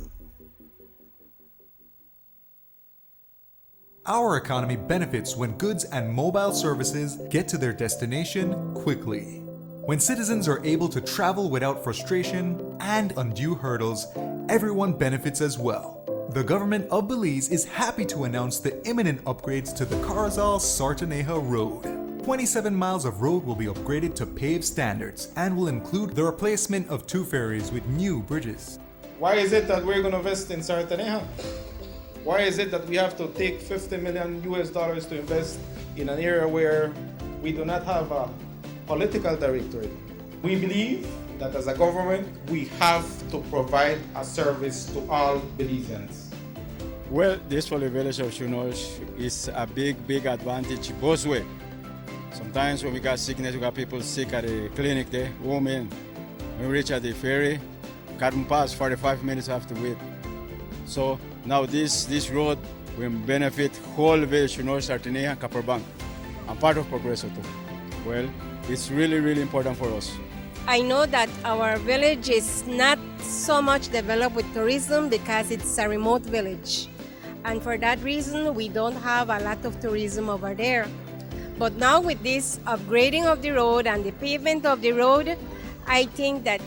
Our economy benefits when goods and mobile services get to their destination quickly. When citizens are able to travel without frustration and undue hurdles, everyone benefits as well. The government of Belize is happy to announce the imminent upgrades to the Corozal-Sartaneja Road. 27 miles of road will be upgraded to paved standards and will include the replacement of 2 ferries with new bridges. Why is it that we're going to invest in Sartaneja? Why is it that we have to take $50 million to invest in an area where we do not have a political directorate? We believe that as a government, we have to provide a service to all Belizeans. Well, this for the village of Chunosh is a big advantage both ways. Sometimes when we got sickness, we got people sick at the clinic there, women. When we reach at the ferry, can't pass, 45 minutes have to wait. So now this road will benefit whole village to North Sardinia and Copperbank. I'm part of Progreso too. Well, it's really, really important for us. I know that our village is not so much developed with tourism because it's a remote village. And for that reason, we don't have a lot of tourism over there. But now with this upgrading of the road and the pavement of the road, I think that,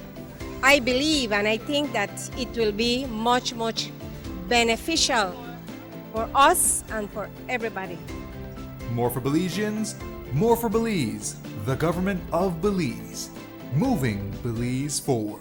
I believe and I think that it will be much, much beneficial for us and for everybody. More for Belizeans, more for Belize, the government of Belize, moving Belize forward.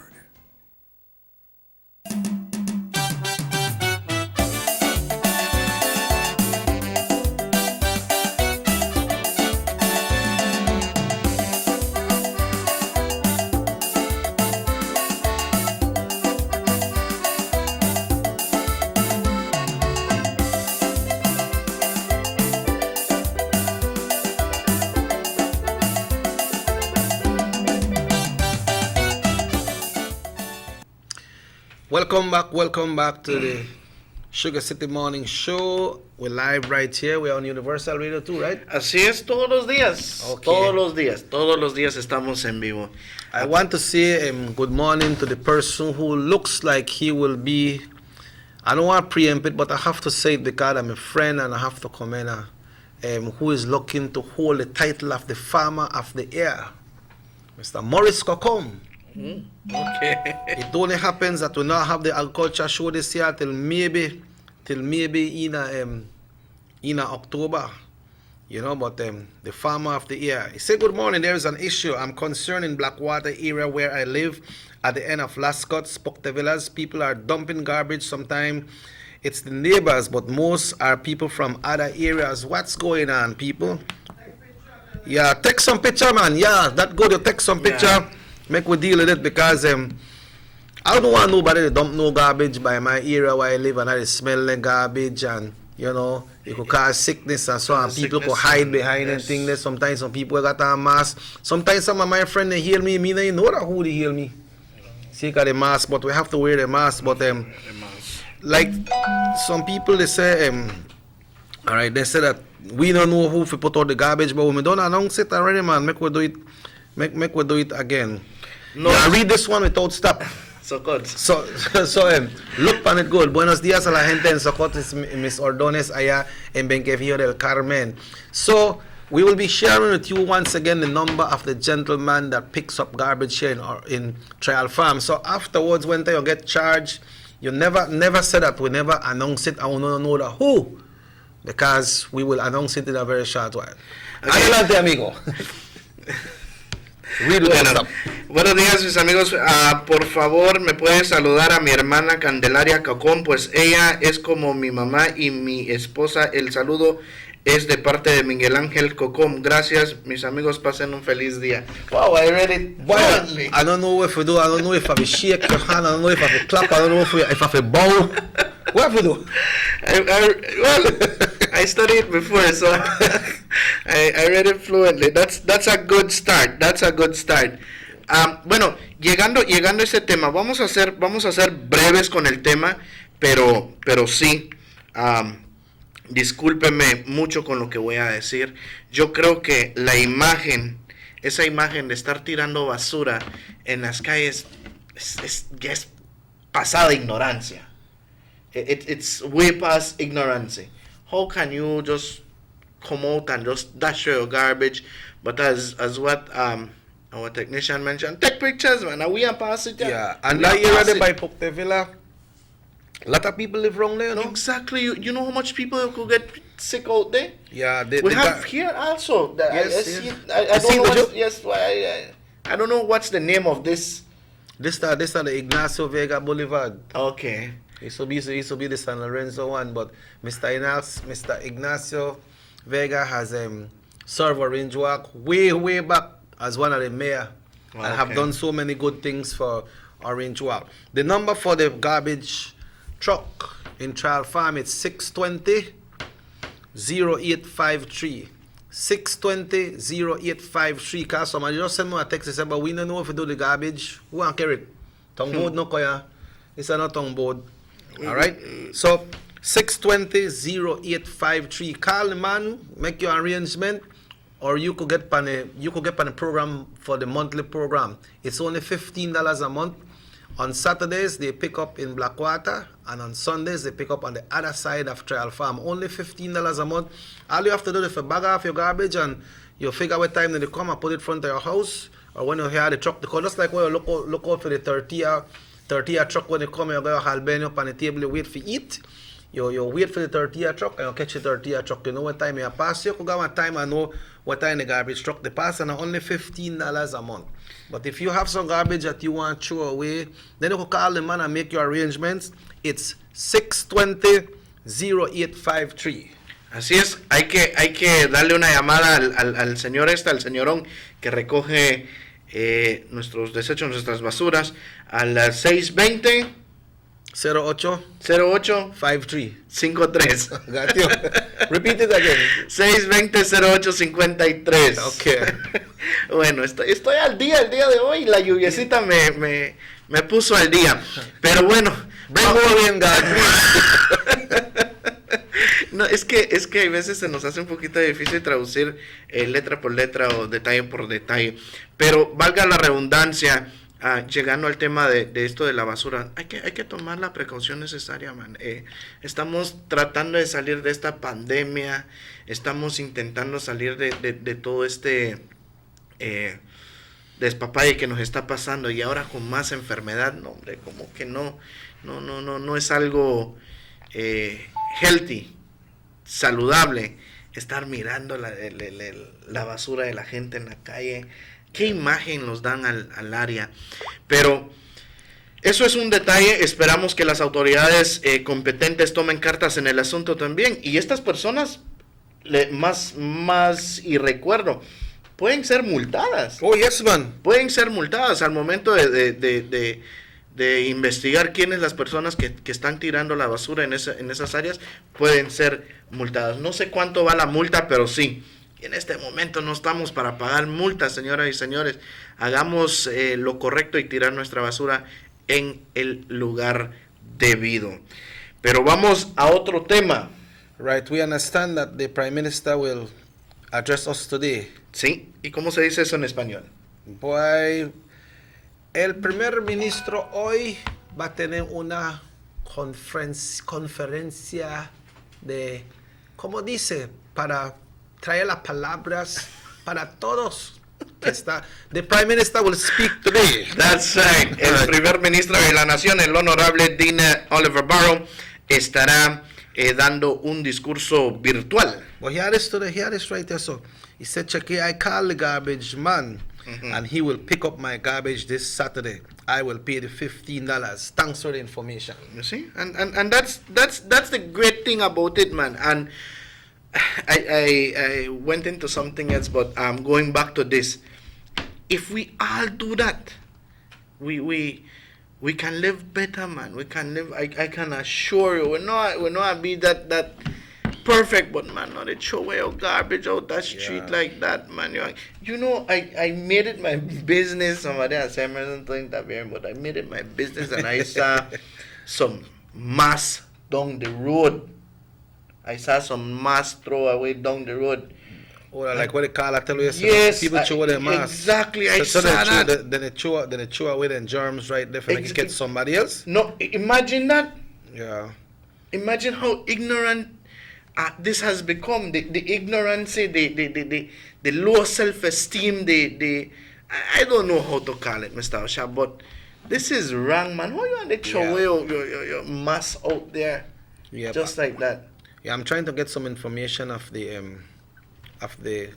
Welcome back to the Sugar City Morning Show. We're live right here. We're on Universal Radio too, right? Así es, todos los días. Okay. Todos los días estamos en vivo. I want to say good morning to the person who looks like he will be, I don't want to preempt it, but I have to say it because I'm a friend and I have to comment who is looking to hold the title of the Farmer of the Year, Mr. Maurice Cocom. Okay. It only happens that we not have the agriculture show this year till maybe in October, you know. But the Farmer of the Year. He said, "Good morning. There is an issue. I'm concerned in Blackwater area where I live, at the end of Lascott, Spoktevillas. People are dumping garbage. Sometimes it's the neighbors, but most are people from other areas. What's going on, people? Yeah, take some picture, man. Yeah, that good. You take some picture." Yeah. Make we deal with it because I don't want nobody to dump no garbage by my area where I live and I smell the garbage and you know it could cause sickness and so on. People could hide behind and things. Sometimes some people got a mask. Sometimes some of my friends they heal me. Me they know that who they heal me. See got the mask, but we have to wear the mask. But like some people they say all right, they say that we don't know who to put out the garbage, but when we don't announce it already, man, make we do it. Make we do it again. No, yeah, read this one without stop. So good. So look on it good. Buenos días a la gente en Socotes, Miss Ordones allá en Benquevio del Carmen. So we will be sharing with you once again the number of the gentleman that picks up garbage here in Trial Farm. So afterwards, when you get charged, you never say that we never announce it. I want to know the who, because we will announce it in a very short while. Okay. Adelante, amigo. Buenos días, mis amigos. Por favor, me pueden saludar a mi hermana Candelaria Cocom, pues ella es como mi mamá y mi esposa. El saludo es de parte de Miguel Ángel Cocom. Gracias, mis amigos. Pasen un feliz día. Wow, I read it. Wow. I don't know if we do. I don't know if I will shake your hand. I don't know if I will clap. I don't know if I will bow. What we do? I studied before, so I read it fluently. That's a good start. That's a good start. Bueno, llegando a ese tema, vamos a ser breves con el tema, pero sí, discúlpeme mucho con lo que voy a decir. Yo creo que esa imagen de estar tirando basura en las calles ya es pasada ignorancia. It's way past ignorance. How can you just come out and just dash your garbage? But as what our technician mentioned, take pictures, man, and we are pass it. Yeah, and that area there by Spoktevillas, a lot of people live wrong there, you know? Exactly. You know how much people could get sick out there? Yeah, we have here also. I don't know what's the name of this. This is the Ignacio Vega Boulevard. Okay. It used to be the San Lorenzo one, but Mr. Ignacio Vega has served Orange Walk way back as one of the mayor, and have done so many good things for Orange Walk. The number for the garbage truck in Trial Farm is 620-0853. 620-0853. Cause somebody just send me a text and say, but we don't know if we do the garbage. Who want carry it? Tongue board no koya. It's not tongue board. Alright? So 620-0853. Call the man, make your arrangement, or you could get on a program for the monthly program. It's only $15 a month. On Saturdays they pick up in Blackwater, and on Sundays they pick up on the other side of Trial Farm. Only $15 a month. All you have to do is bag off your garbage and you figure what time they come and put it in front of your house, or when you hear the truck, because just like when you look out for the tortilla truck when they come, you go halbeni up on the table, you wait for eat. You wait for the tortilla truck and you catch the tortilla truck. You know what time you pass. You could go one time and know what time the garbage truck they pass, and only $15 a month. But if you have some garbage that you want to throw away, then you could call the man and make your arrangements. It's 620-0853. Así es, hay que darle una llamada al señor al señorón que recoge nuestros desechos, nuestras basuras, al 620 08 53 53. Got you. Repeat it again. 620-0853. Okay. Bueno, estoy al día el día de hoy. La lluviecita me puso al día. Pero bueno, bien, no, es que a veces se nos hace un poquito difícil traducir letra por letra o detalle por detalle. Pero valga la redundancia, llegando al tema de esto de la basura, hay que tomar la precaución necesaria, man. Estamos tratando de salir de esta pandemia, estamos intentando salir de todo este despapalle que nos está pasando, y ahora con más enfermedad, no, hombre, como que no es algo healthy, saludable, estar mirando la basura de la gente en la calle. ¿Qué imagen nos dan al área? Pero eso es un detalle. Esperamos que las autoridades competentes tomen cartas en el asunto también. Y estas personas, más y recuerdo, pueden ser multadas. Oh, yes, man. Pueden ser multadas al momento de investigar quiénes las personas que están tirando la basura en esas áreas. Pueden ser multadas. No sé cuánto va la multa, pero sí. Y en este momento no estamos para pagar multas, señoras y señores. Hagamos lo correcto y tirar nuestra basura en el lugar debido. Pero vamos a otro tema. Right, we understand that the Prime Minister will address us today. Sí, ¿y cómo se dice eso en español? Boy, el primer ministro hoy va a tener una conferencia de, ¿cómo dice? Para traer las palabras para todos. The Prime Minister will speak today. That's right. El primer ministro de la nación, el honorable Dina Oliver Barrow, estará dando un discurso virtual. Well, here is right there. So he said, "Checky, I call the garbage man, and he will pick up my garbage this Saturday. I will pay the $15. Thanks for the information." You see, and that's the great thing about it, man. And I went into something else, but going back to this, if we all do that, we can live better, man. We can live. I can assure you, we're not be that perfect, but man, not throw away your garbage out that street like that, man. You know, I made it my business. Somebody has said something that very, but I made it my business, and I saw some mass down the road. I saw some mass throw away down the road. Oh, like what they call, I tell you, yes, people throw their mask. Exactly, I saw that. Then they throw away their germs right there for like get somebody else. No, imagine that. Yeah. Imagine how ignorant this has become. The ignorance, the low self-esteem, I don't know how to call it, Mr. Osha, but this is wrong, man. How you want to throw away your mask out there? Yeah, just like that. Yeah, I'm trying to get some information of the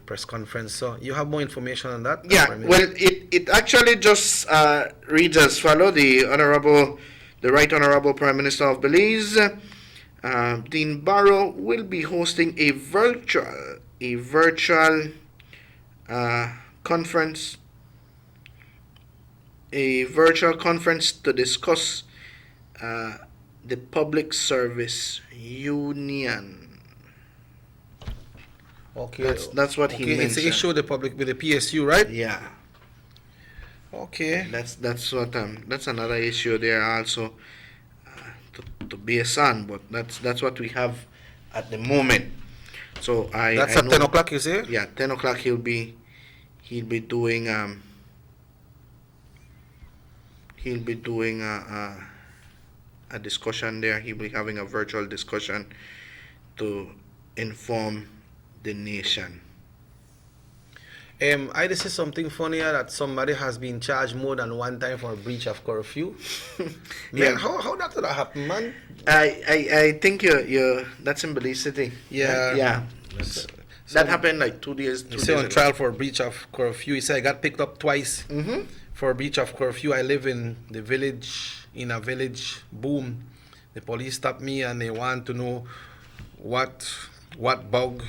press conference. So you have more information on that? Yeah, well, it actually just reads as follow. The Right Honorable Prime Minister of Belize, Dean Barrow, will be hosting a virtual conference to discuss the Public Service Union. Okay. That's what he okay, mentioned. it's an issue with the public with the PSU, right? Yeah. Okay. That's what that's another issue there also to be a son, but that's what we have at the moment. So That's I at know, 10 o'clock, you say? Yeah, 10 o'clock he'll be doing a discussion there. He'll be having a virtual discussion to inform the nation. I just see something funny here that somebody has been charged more than one time for a breach of curfew. Yeah. Man, how that would happen, man? I think you that's in Belize City. Yeah. Yeah. That happened like 2 days. He said on trial for a breach of curfew. He said I got picked up twice for a breach of curfew. I live in the village, boom. The police stopped me and they want to know what bug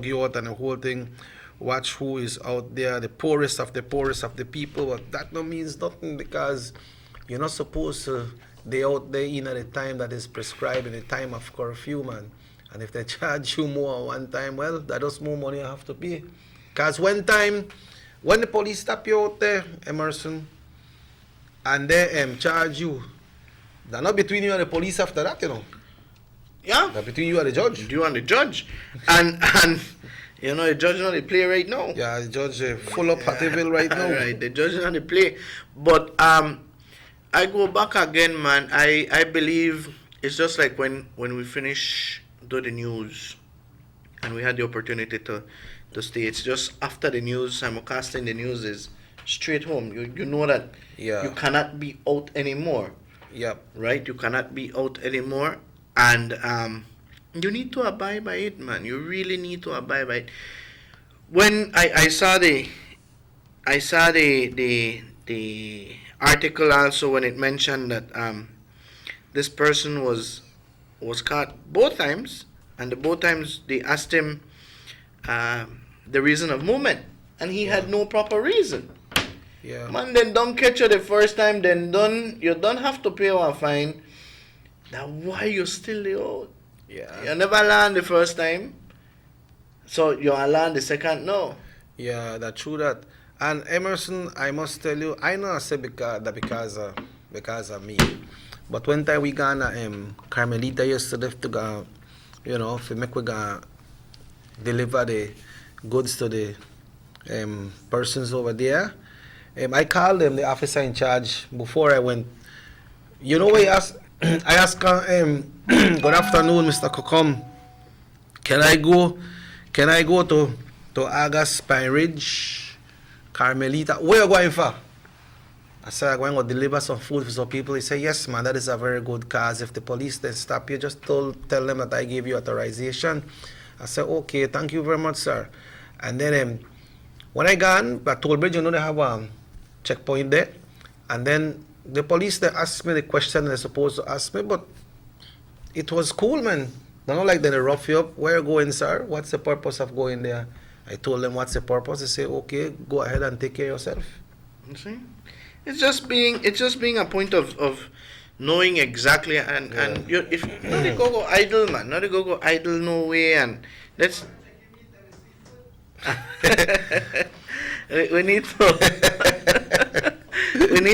you out and the whole thing. Watch who is out there, the poorest of the people. But that no means nothing because you're not supposed to they out there in at the time that is prescribed in the time of curfew, man. And if they charge you more one time, well, that is more money you have to pay. Because when the police stop you out there, Emerson, and they charge you, they're not between you and the police after that, you know. Yeah. They're between you and the judge. You and the judge. And you know, the judge not the play right now. Yeah, the judge full up Hattieville right now. Right, the judge not the play. But I go back again, man. I believe it's just like when we finish do the news and we had the opportunity to stay. It's just after the news, simulcasting the news is straight home. You know that you cannot be out anymore. Yep. Right? You cannot be out anymore. And you need to abide by it, man. You really need to abide by it. When I saw the article also when it mentioned that this person was caught both times, and both times they asked him the reason of movement, and he had no proper reason. Yeah. Man, then don't catch you the first time, then you don't have to pay a fine. Now why you still there? Yeah. You never learn the first time, so you learn the second. No. Yeah, that's true that. And Emerson, I must tell you, I know I say because of me. But when time we gonna Carmelita yesterday to go, you know, to make we gonna deliver the goods to the persons over there. I called them, the officer in charge, before I went. You know what I asked good afternoon, Mr. Kokom. Can I go to August, Pine Ridge, Carmelita? Where are you going for? I said, I'm going to deliver some food for some people. He said, yes, man, that is a very good cause. If the police then stop you, just tell them that I gave you authorization. I said, okay, thank you very much, sir. And then when I gone, I told Bridge, you know, they have a checkpoint there. And then the police, they asked me the question they're supposed to ask me, but it was cool, man. Not like they rough you up. Where are you going, sir? What's the purpose of going there? I told them what's the purpose. They say, okay, go ahead and take care of yourself. You see? It's just being a point of knowing exactly and if not to go idle, man, not to go idle no way, and let's we need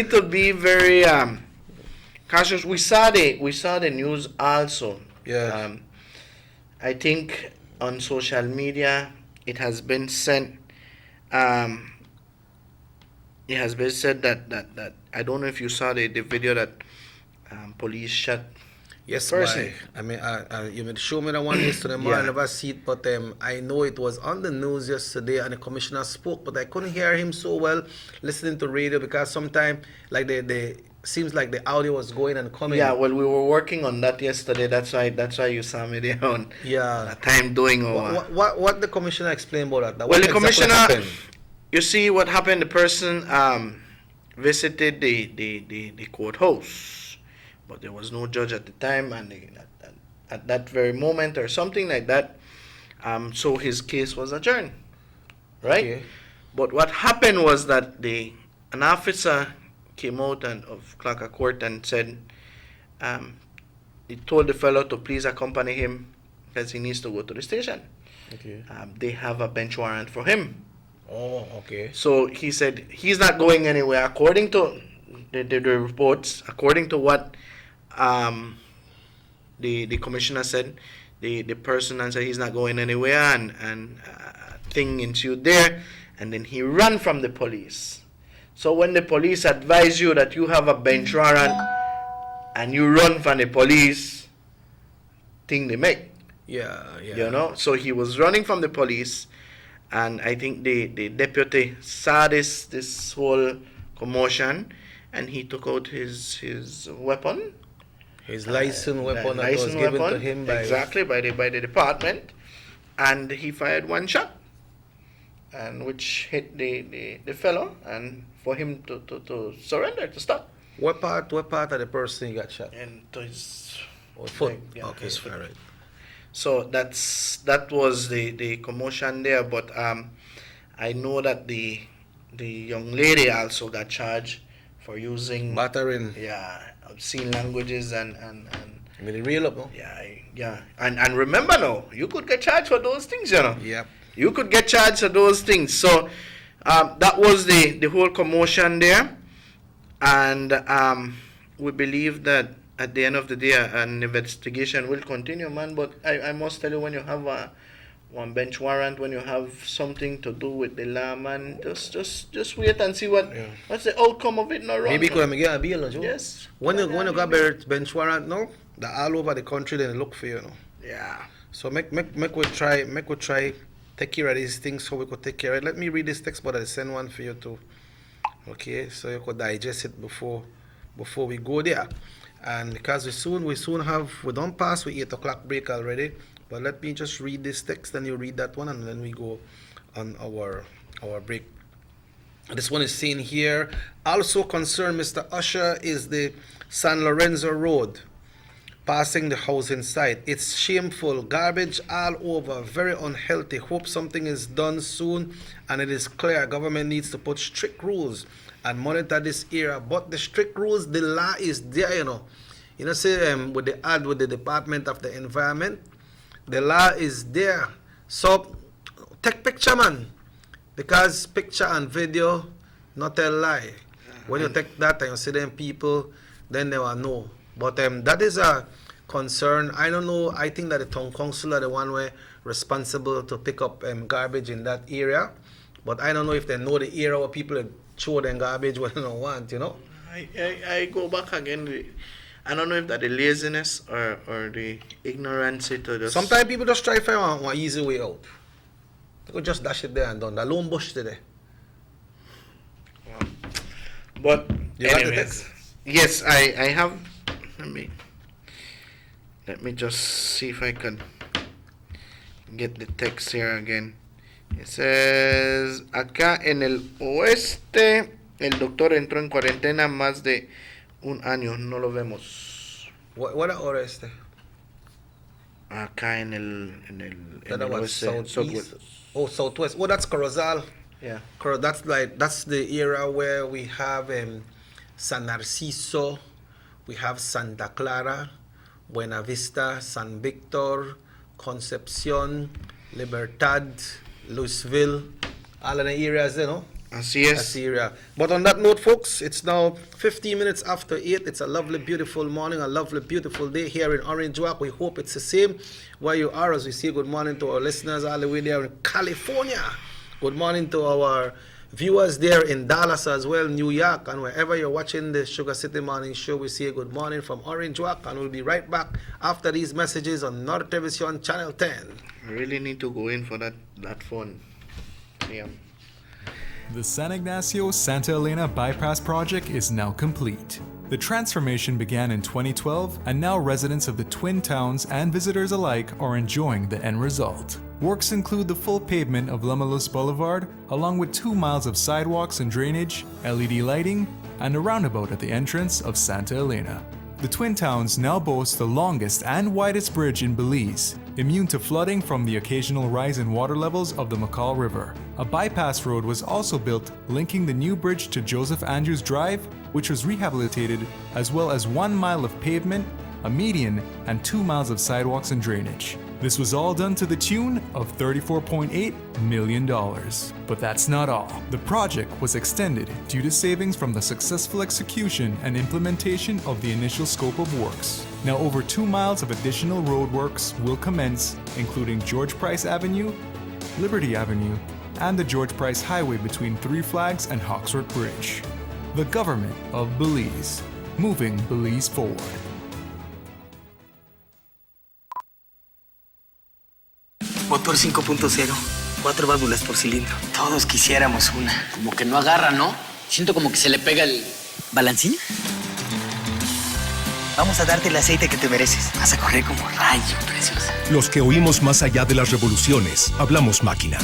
to be very cautious. We saw the news also. Yeah. I think on social media it has been sent. It has been said that I don't know if you saw the video that police shot. Yes, person. I mean, you may show me the one yesterday morning. I never see it, but I know it was on the news yesterday, and the commissioner spoke, but I couldn't hear him so well listening to radio because sometimes, like the seems like the audio was going and coming. Yeah, well, we were working on that yesterday. That's why you saw me there on time doing our. What the commissioner explained about that? Well, the exactly commissioner. happened? You see what happened. The person visited the courthouse, but there was no judge at the time, and at that very moment or something like that, so his case was adjourned, right? Okay. But what happened was that an officer came out of Clark Court and said, he told the fellow to please accompany him because he needs to go to the station. Okay. They have a bench warrant for him. Oh, okay. So he said he's not going anywhere. According to the reports, according to what the commissioner said, the person answered he's not going anywhere, and thing ensued there, and then he ran from the police. So when the police advise you that you have a bench warrant and you run from the police, thing they make. Yeah. You know, so he was running from the police, and I think the deputy saw this whole commotion, and he took out his weapon. His licensed weapon that was licensed given weapon, to him by the department, and he fired one shot, and which hit the fellow, and for him to surrender, to stop. What part of the person he got shot? And to his foot. leg, yeah, Okay, his foot. all right. So that was the commotion there, but I know that the young lady also got charged for using battering. Yeah, obscene languages and I mean, real up, no? Yeah. And remember now, you could get charged for those things, you know. Yep. You could get charged for those things. So that was the whole commotion there, and we believe that at the end of the day, an investigation will continue, man. But I must tell you, when you have one bench warrant, when you have something to do with the law, man, just wait and see what's the outcome of it. No wrong. Maybe because I get a bail, no? Yes. When you got bench warrant, no, they're all over the country. They look for you, no. Yeah. So make we try take care of these things so we could take care of it. Let me read this text, but I'll send one for you too. Okay, so you could digest it before we go there. And because we don't pass with 8 o'clock break already, but let me just read this text, and you read that one, and then we go on our break. This one is saying here, also concerned Mr. Usher is the San Lorenzo Road, passing the housing site. It's shameful, garbage all over, very unhealthy. Hope something is done soon, and it is clear government needs to put strict rules and monitor this area. But the strict rules, the law is there, you know. You know, say with the ad with the Department of the Environment, the law is there. So take picture, man, because picture and video not a lie. When you take that and you see them people, then they will know. But that is a concern. I don't know. I think that the town council are the one way responsible to pick up garbage in that area. But I don't know if they know the area where people throw them garbage when they don't want, you know. I go back again. I don't know if that the laziness or the ignorance to just. Sometimes people just try to find one easy way out. They could just dash it there and done. The lone bush today. But You got the anyways, text? yes, I have. Let me just see if I can get the text here again. It says, acá en el oeste, el doctor entró en cuarentena más de un año. No lo vemos. What is oeste? Acá en el Southeast. southwest. Oh, southwest. Oh, that's Corozal. Yeah. That's the area where we have San Narciso, we have Santa Clara, Buena Vista, San Victor, Concepcion, Libertad, Louisville, all of the areas, you know. Así es. That's the area. But on that note, folks, it's now 15 minutes after 8. It's a lovely, beautiful morning, a lovely, beautiful day here in Orange Walk. We hope it's the same where you are, as we say good morning to our listeners all the way there in California. Good morning to our viewers there in Dallas as well, New York, and wherever you're watching the Sugar City Morning Show. We say good morning from Orange Walk, and we'll be right back after these messages on North Television Channel 10. I really need to go in for that phone. Yeah. The San Ignacio-Santa Elena Bypass Project is now complete. The transformation began in 2012, and now residents of the Twin Towns and visitors alike are enjoying the end result. Works include the full pavement of Lamalos Boulevard, along with 2 miles of sidewalks and drainage, LED lighting, and a roundabout at the entrance of Santa Elena. The Twin Towns now boast the longest and widest bridge in Belize, immune to flooding from the occasional rise in water levels of the McCall River. A bypass road was also built linking the new bridge to Joseph Andrews Drive, which was rehabilitated, as well as 1 mile of pavement, a median, and 2 miles of sidewalks and drainage. This was all done to the tune of $34.8 million. But that's not all. The project was extended due to savings from the successful execution and implementation of the initial scope of works. Now over 2 miles of additional roadworks will commence, including George Price Avenue, Liberty Avenue, and the George Price Highway between Three Flags and Hawksworth Bridge. The government of Belize, moving Belize forward. Motor 5.0, 4 válvulas por cilindro. Todos quisiéramos una. Como que no agarra, ¿no? Siento como que se le pega el balancín. Vamos a darte el aceite que te mereces. Vas a correr como rayo, preciosa. Los que oímos más allá de las revoluciones, hablamos máquina.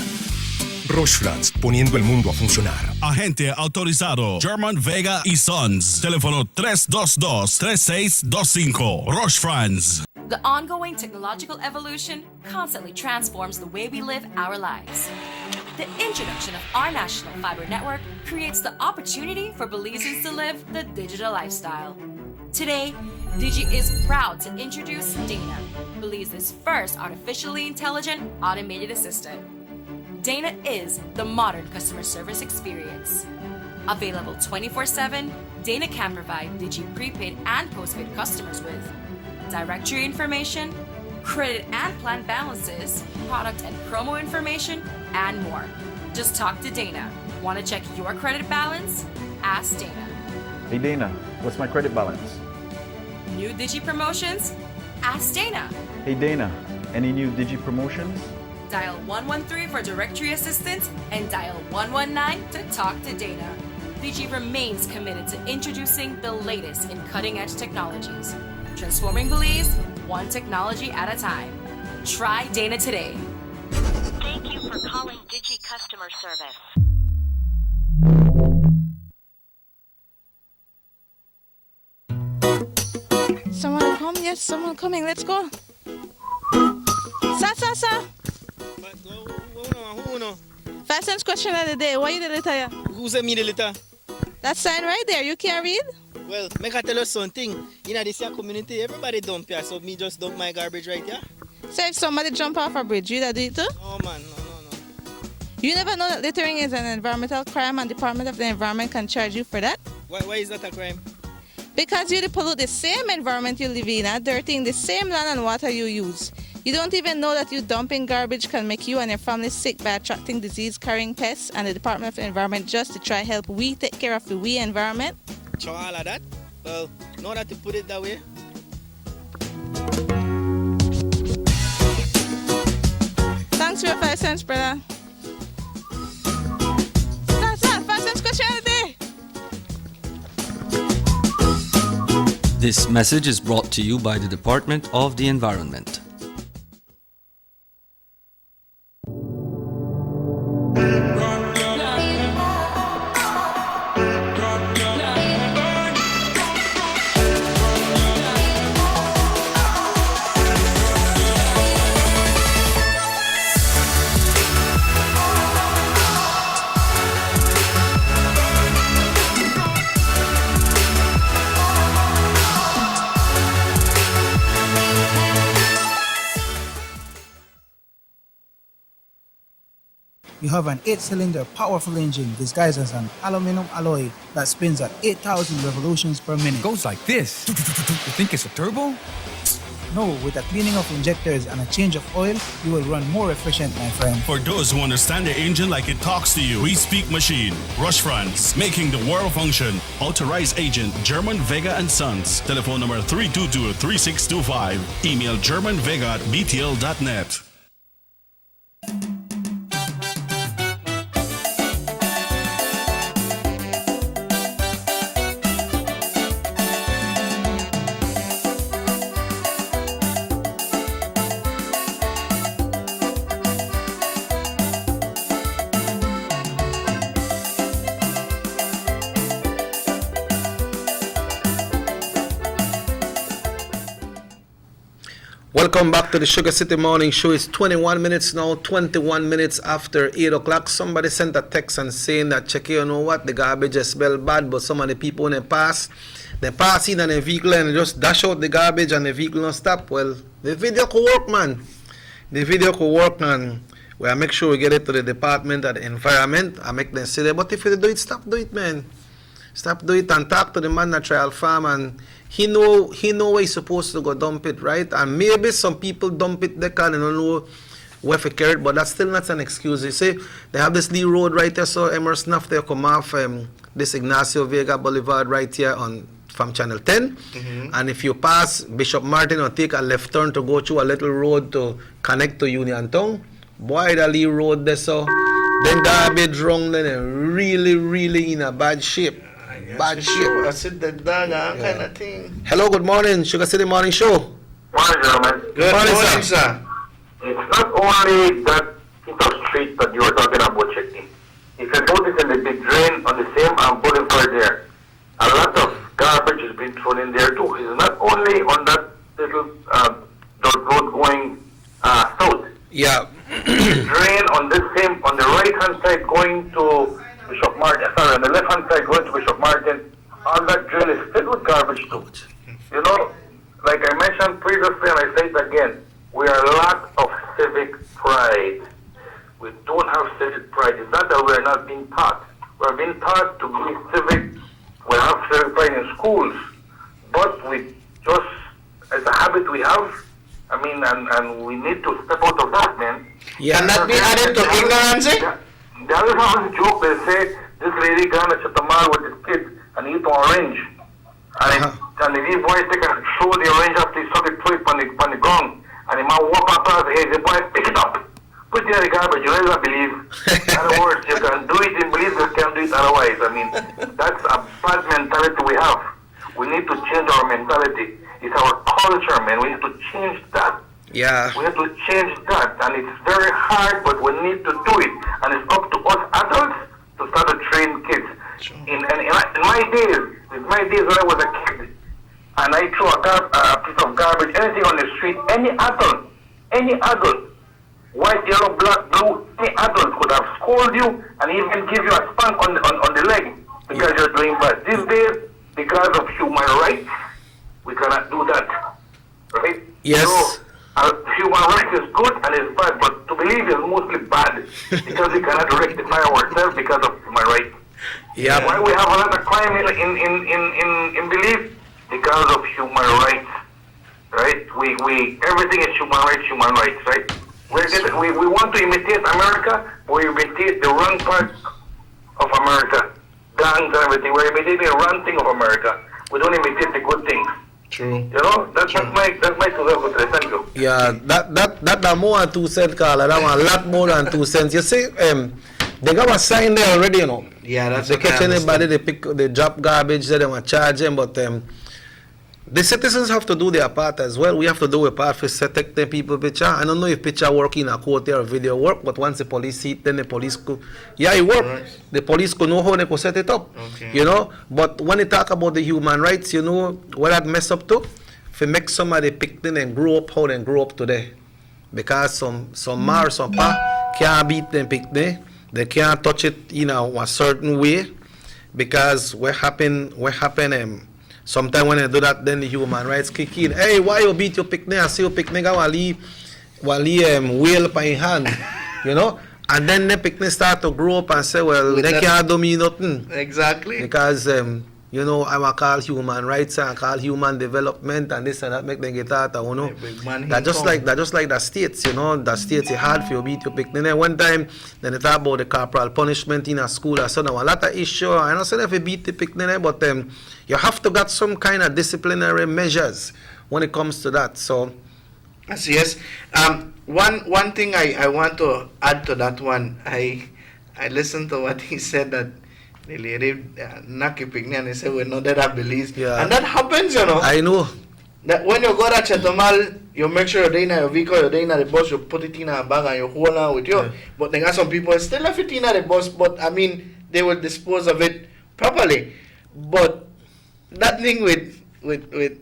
Roche France, poniendo el mundo a funcionar. Agente autorizado German Vega y Sons. Teléfono 322-3625. Roche France. The ongoing technological evolution constantly transforms the way we live our lives. The introduction of our national fiber network creates the opportunity for Belizeans to live the digital lifestyle. Today, Digi is proud to introduce Dana, Belize's first artificially intelligent automated assistant. Dana is the modern customer service experience. Available 24/7, Dana can provide Digi prepaid and postpaid customers with directory information, credit and plan balances, product and promo information, and more. Just talk to Dana. Want to check your credit balance? Ask Dana. Hey Dana, what's my credit balance? New Digi promotions? Ask Dana. Hey Dana, any new Digi promotions? Dial 113 for directory assistance and dial 119 to talk to Dana. Digi remains committed to introducing the latest in cutting-edge technologies, transforming Belize one technology at a time. Try Dana today. Thank you for calling Digi Customer Service. Someone come? Yes, someone coming. Let's go. Sa. Fastest question of the day. Why you the letter? Who sent me the letter? That sign right there. You can't read? Well, make I tell you something. In this community, everybody dump here, so me just dump my garbage right here. So if somebody jump off a bridge, you that do it too? No, man, no. You never know that littering is an environmental crime and Department of the Environment can charge you for that? Why is that a crime? Because you pollute the same environment you live in, dirtying the same land and water you use. You don't even know that you dumping garbage can make you and your family sick by attracting disease-carrying pests, and the Department of the Environment just to try help we take care of the environment. All of that? Well, now that you put it that way. Thanks for your 5 cents, brother. That's 5 cents question of the day. This message is brought to you by the Department of the Environment. You have an 8-cylinder powerful engine disguised as an aluminum alloy that spins at 8,000 revolutions per minute. Goes like this. You think it's a turbo? No, with the cleaning of injectors and a change of oil, you will run more efficient, my friend. For those who understand the engine like it talks to you, we speak machine. Rush France, making the world function. Authorized agent German Vega and Sons. Telephone number 322-3625. Email germanvega@btl.net. Welcome back to the Sugar City Morning Show. It's 21 minutes now, 21 minutes after 8 o'clock. Somebody sent a text and saying that, check, you know what, the garbage is smell bad, but some of the people when they pass in a vehicle and just dash out the garbage and the vehicle not stop. Well, the video could work, man. the video could work, and we'll make sure we get it to the Department of the Environment and make them say that. But if you do it, stop do it, man. Stop do it and talk to the man that trial farm, and he know where he's supposed to go dump it, right? And maybe some people dump it, they can't know where to carry it, but that's still not an excuse. You see, they have this little road right there, so Emerson after come off this Ignacio Vega Boulevard right here from Channel 10. And if you pass Bishop Martin or take a left turn to go through a little road to connect to Union Town, boy, that little road there, so then garbage wrong, then really in a bad shape. Bad shape. I said the dog, kind of thing. Hello, good morning, Sugar City Morning Show. Morning, gentlemen. Good morning, sir. It's not only that piece of street that you were talking about, Chetty. If you notice in the big drain on the same boulevard there, a lot of garbage has been thrown in there too. It's not only on that little dirt road going south. Yeah. The drain on the right hand side going to Bishop Martin, sorry, on the left hand side going to Bishop Martin, all that drain is filled with garbage too. You know, like I mentioned previously and I say it again, we are a lack of civic pride. We don't have civic pride. It's not that we are not being taught. We are being taught to be civic. We have civic pride in schools, but we just, as a habit we have, I mean, and we need to step out of that, man. Yeah. Can that be added to ignorance? The other time a joke, they say, this lady gone to Chatamal with his kids and eat orange. And the little boy take and throw the orange after he saw the twig on the ground. And the man walk up past the head, the boy pick it up. Put it in the garbage, you never believe. In other words, you can do it, you believe you can do it otherwise. I mean, that's a bad mentality we have. We need to change our mentality. It's our culture, man. We need to change that. Yeah. We need to change that. And it's very hard, but we need to do it. And it's up to us adults to start to train kids. In my days when I was a kid, and I threw a piece of garbage, anything on the street, any adult, white, yellow, black, blue, any adult could have scolded you and even give you a spank on the leg because you're doing bad. These days, because of human rights, we cannot do that. Right? Yes. So, human rights is good and it's bad, but to believe is mostly bad because we cannot rectify ourselves because of human rights. Yeah. Why we have a lot of crime in belief? Because of human rights, right? We everything is human rights, right? We want to imitate America, but we imitate the wrong part of America, gangs and everything. We're imitating the wrong thing of America. We don't imitate the good things. True. You know, that's my 2 cents. Thank you. Yeah, that more than 2 cents, Carla. That one a lot more than 2 cents. You see, they got a sign there already, you know. Yeah, that's they what I catch anybody, understand. they drop garbage, they want to charge them, but the citizens have to do their part as well. We have to do a part for take the people picture. I don't know if picture work in a court or video work, but once the police see it, then the police could, yeah, it work. Right. The police could know how they could set it up, you know. But when they talk about the human rights, you know, what that mess up to? If you make somebody pick them and grow up how they grow up today. Because some ma or some pa can't beat them pick them. They can't touch it, you know, a certain way. Because what happen, sometimes when they do that, then the human rights kick in. Hey, why you beat your picnic? I see your picnic wali whale by hand, you know? And then the picnic start to grow up and say, well, they can't do me nothing. Exactly. Because, you know, I will call human rights and call human development and this and that, make them get out, you know? That just like the states, you know? The states, it's hard for you to beat your picnic. Then one time, then they talk about the corporal punishment in a school. I said, a lot of issues. I don't say if you beat the picnic, but you have to get some kind of disciplinary measures when it comes to that. So, yes. One thing I want to add to that one, I listened to what he said that the lady Naki Pigni and he said we're not that Belize. Yeah. And that happens, you know. I know. That when you go to Chatamal, you make sure you're in your vehicle, you're in the bus, you put it in a bag and you hold on with you. Yeah. But there are some people still left it in the bus, but I mean they will dispose of it properly. But that thing with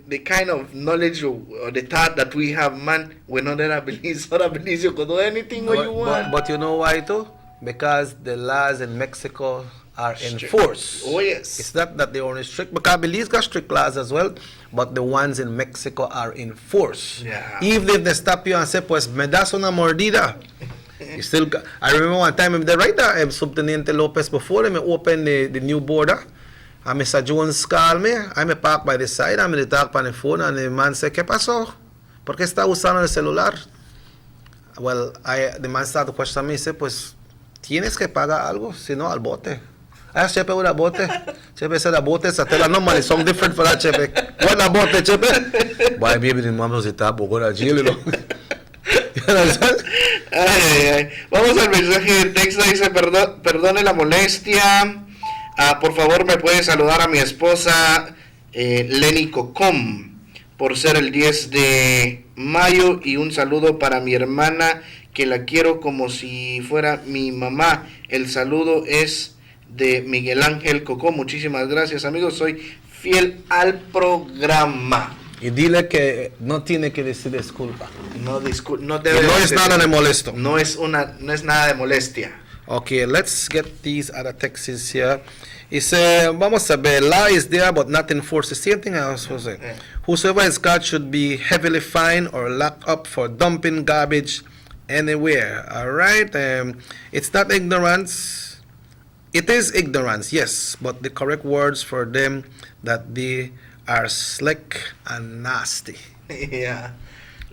the kind of knowledge or the thought that we have, man, we're not that Belize, you could do anything what you want. But you know why too? Because the laws in Mexico are enforced. Oh, yes. It's not that they're only strict, because Belize got strict laws as well, but the ones in Mexico are enforced. Yeah. Even if they stop you and say, pues me das una mordida, you still got, I remember one time, the right there, Subteniente Lopez, before me open the new border, and Mr. Jones called me, I me park by the side, and me talk on the phone, and the man said, ¿qué pasó? ¿Por qué está usando el celular? Well, the man started to question me, he said, pues, tienes que pagar algo, si no, al bote. Ah, Chepe, what a bote? Chepe said, a bote, so tell her, no money, something different for that, Chepe. What a bote, Chepe? Why, baby, the mom was the top, go to jail, you know. Vamos al mensaje de texto, dice, perdone la molestia, por favor me puede saludar a mi esposa Lenny Cocom por ser el 10 de mayo y un saludo para mi hermana que la quiero como si fuera mi mamá. El saludo es de Miguel Ángel Cocom. Muchísimas gracias, amigos, soy fiel al programa. Y dile que no tiene que decir disculpa. No No es nada de molesto. No es nada de molestia. Okay, let's get these other texts here. It says, vamos a ver, law is there but not enforced. The same thing I was saying. Whosoever is caught should be heavily fined or locked up for dumping garbage anywhere. All right? It's not ignorance. It is ignorance, yes, but the correct words for them that they are slick and nasty. Yeah.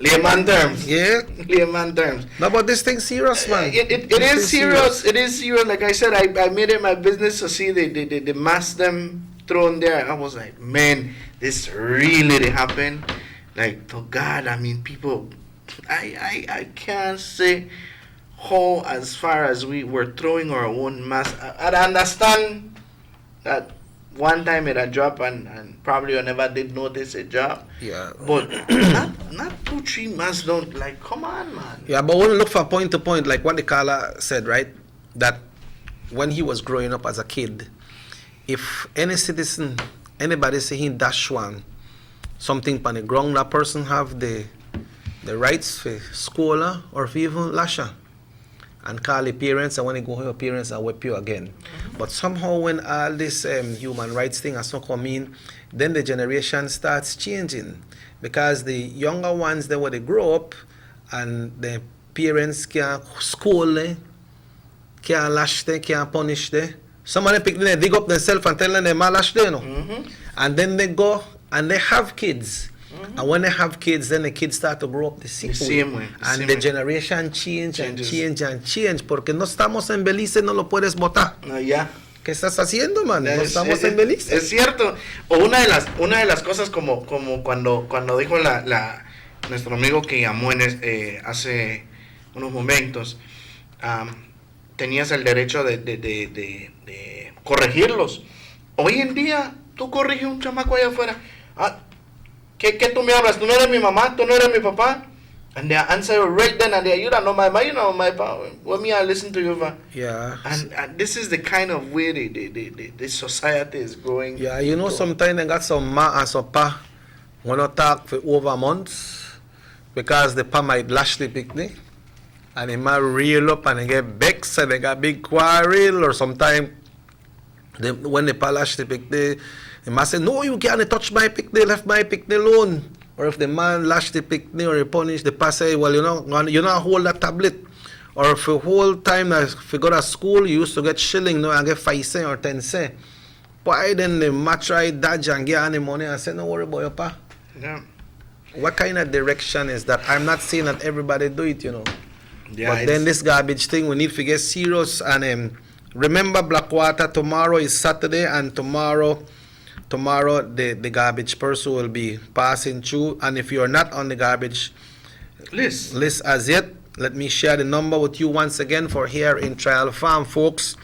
Layman terms. Yeah. Layman terms. No, but this thing's serious, man. It is serious. It is serious. Like I said, I made it my business to see the mass them thrown there. I was like, man, this really happened. Like, to God, I mean, people, I can't say how as far as we were throwing our own mass. I understand that one time it had dropped and probably I never did notice it drop. Yeah. But not 2-3 months don't, like, come on, man. Yeah, but when we look for point to point, like what the caller said, right? That when he was growing up as a kid, if any citizen, anybody say he dash one, something on the ground, that person have the rights for scholar or for even lasher. And call the parents, and when they go home, your parents and whip you again. But somehow when all this human rights thing has not come in, then the generation starts changing. Because the younger ones, when they grow up, and the parents can't scold them, can't lash them, can't punish them. Some of them pick them, they dig up themselves and tell them they might lash them, you know? Mm-hmm. And then they go and they have kids. Mm-hmm. And when they have kids, then the kids start to grow up the same way. And the generation change and change and change. Porque no estamos en Belice, no lo puedes botar. No, ya. ¿Qué estás haciendo, man? No estamos en Belice. Es cierto. O una de las cosas como cuando dijo nuestro amigo que llamó hace unos momentos, tenías el derecho de corregirlos. Hoy en día, tú corriges un chamaco allá afuera. ¿Qué tú me hablas? ¿Tú no eres mi mamá? ¿Tú no eres mi papá? And they answer right then and there. You don't know my mom, you know my papa. What me I listen to you for? Yeah. And this is the kind of way the society is growing. Yeah, you know, sometimes they got some ma and some pa want to talk for over months because the pa might lash the picnic and they might reel up and they get vexed and they got big quarrel, or sometimes when the pa lash the picnic, they must say, no, you can't touch my picnic, left my picnic alone. Or if the man lash the picnic or he punish, the pa say, well, you not hold that tablet. Or if the whole time if you go to school, you used to get shilling, no, and get 5 cents or 10 cents. Why then the ma try dodge and get any money and say, no worry about your pa? Yeah. What kind of direction is that? I'm not saying that everybody do it, you know. Yeah, but then this garbage thing, we need to get serious. And remember, Blackwater, tomorrow is Saturday, and tomorrow the garbage person will be passing through. And if you're not on the garbage list as yet, let me share the number with you once again for here in Trial Farm, folks.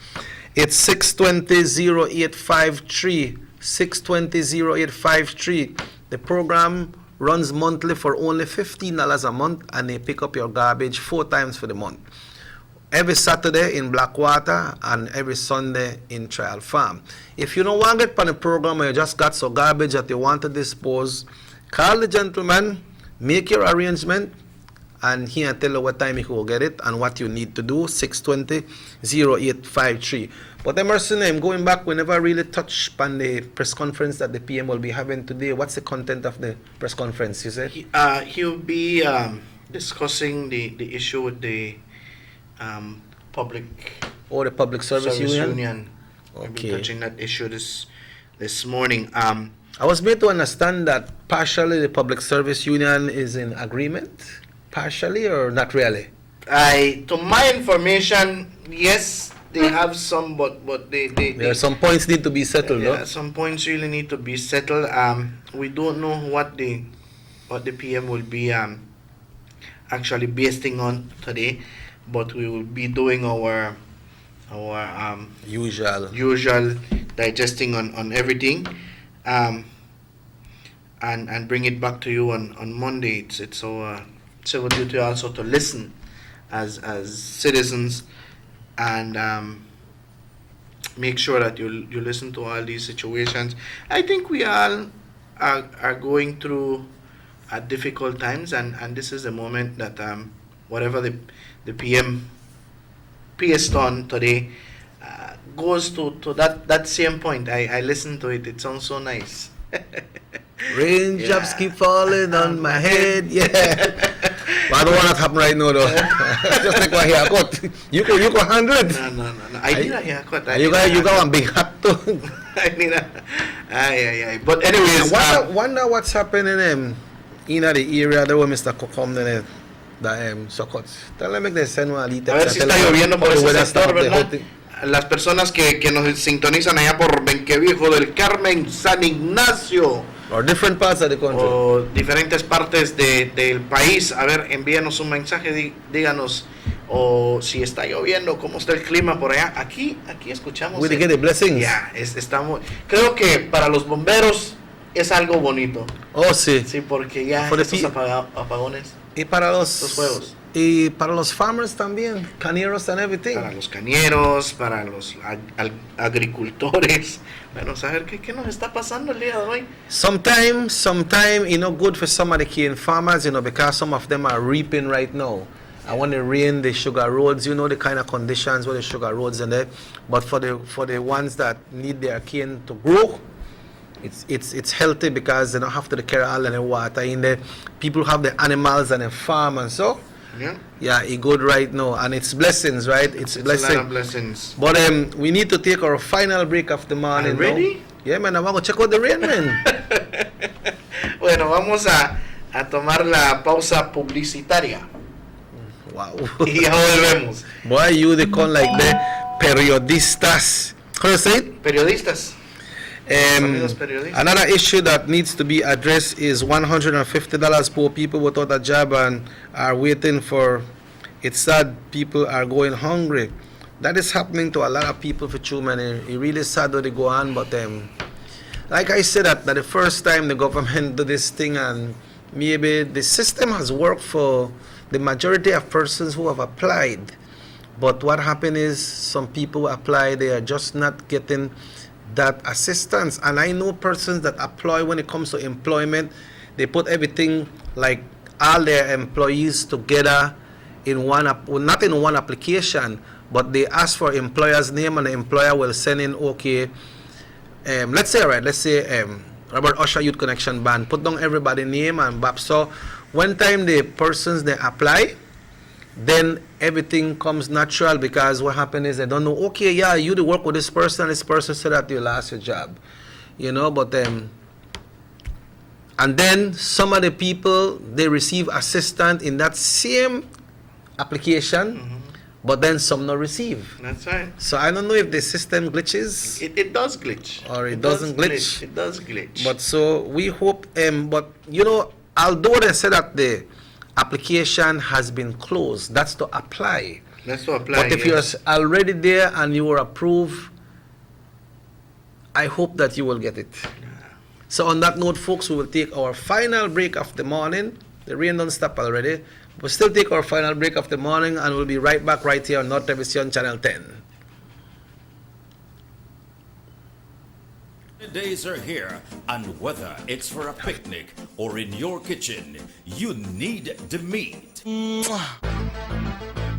It's 620-0853. 620-0853. The program runs monthly for only $15 a month, and they pick up your garbage 4 times for the month. Every Saturday in Blackwater and every Sunday in Trial Farm. If you don't want to get on the program or you just got some garbage that you want to dispose, call the gentleman, make your arrangement, and he can tell you what time you go get it and what you need to do. 620-0853. But Emerson, going back, we never really touched on the press conference that the PM will be having today. What's the content of the press conference, you said? He'll be discussing the issue with the public... the Public Service Union? We'll be touching that issue this morning. I was made to understand that partially the Public Service Union is in agreement, partially or not really? To my information, yes, they have some, but there are some points need to be settled. Yeah, some points really need to be settled. We don't know what the PM will be actually basing on today, but we will be doing our usual digesting on everything, and bring it back to you on Monday. It's our civil duty also to listen as citizens and make sure that you listen to all these situations. I think we all are going through difficult times, and this is the moment that whatever the PM passed on today goes to that same point. I listened to it. It sounds so nice. Raindrops keep falling on my head, yeah. But I don't want that to happen right now, though. Just like my haircut. You go 100. No. I need a haircut. You got one big hat too. I need a... But anyways... wonder what's happening in the area there where Mr. Kokom Sokot. Tell them they send one a ver si está lloviendo por ese sector, ¿verdad? Las personas que nos sintonizan allá por Benqueviejo del Carmen, San Ignacio. Or different parts of the country. O diferentes partes del país. A ver, envíanos un mensaje, díganos, o si está lloviendo, cómo está el clima por allá. Aquí escuchamos. We get the blessings. Ya, estamos. Creo que para los bomberos es algo bonito. Oh, sí. Sí, porque ya estos apagones. Y para los juegos. Y para los farmers también, cañeros and everything. Para los cañeros, para los agricultores. Bueno, saber qué nos está pasando el día de hoy. Sometime, good for some of the cane farmers, because some of them are reaping right now. And when they rain the sugar roads, the kind of conditions where the sugar roads in there. But for the ones that need their cane to grow, it's healthy because they don't have to carry all the water in there. People have the animals and the farm and so. Yeah, it's good right now, and it's blessings, right? It's blessing. A lot of blessings. But we need to take our final break of the morning. Ready? Now. Yeah, man, I want to check out the rain, man. Bueno, vamos a tomar la pausa publicitaria. Wow. Y ya volvemos. Boy, you they call like the periodistas. How do you say it? Periodistas. Another issue that needs to be addressed is $150 for people without a job and are waiting for. It's sad people are going hungry. That is happening to a lot of people for true, man. It's really sad that they go on, but like I said, that the first time the government do this thing, and maybe the system has worked for the majority of persons who have applied. But what happened is some people who apply, they are just not getting that assistance. And I know persons that apply when it comes to employment, they put everything, like all their employees together in one, not in one application, but they ask for employer's name and the employer will send in, let's say Robert Usher Youth Connection Band, put down everybody's name and BAP. So one time the persons, they apply, then everything comes natural, because what happens is they don't know, you do work with this person said that you lost your job, but and then some of the people, they receive assistance in that same application, but then some not receive. That's right. So I don't know if the system glitches. It does glitch. Or it doesn't glitch. It does glitch. But so we hope, but although they said that the application has been closed, that's to apply. But if you're already there and you were approved, I hope that you will get it. So on that note, folks, we will take our final break of the morning. The rain don't stop already. We'll still take our final break of the morning, and we'll be right back right here on North Television Channel 10. The days are here, and whether it's for a picnic or in your kitchen, you need the meat.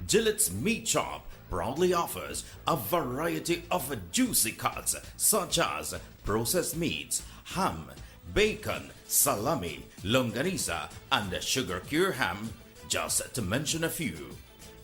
Gillette's Meat Shop proudly offers a variety of juicy cuts such as processed meats, ham, bacon, salami, longanisa, and sugar cure ham, just to mention a few.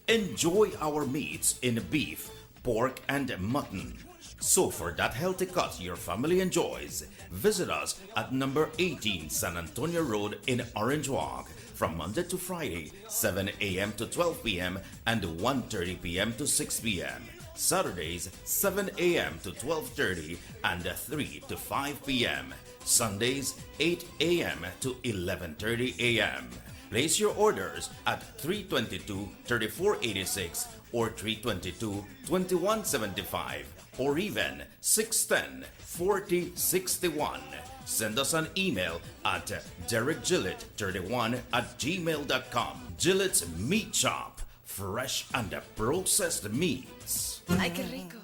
Enjoy our meats in beef, pork, and mutton. So for that healthy cut your family enjoys, visit us at number 18 San Antonio Road in Orange Walk from Monday to Friday, 7 a.m. to 12 p.m. and 1:30 p.m. to 6 p.m. Saturdays, 7 a.m. to 12:30 and 3 to 5 p.m. Sundays, 8 a.m. to 11:30 a.m. Place your orders at 322-3486 or 322-2175 or even 610-4061. Send us an email at derekgillett31@gmail.com. Gillette's Meat Shop, fresh and processed meats. Ay, qué rico.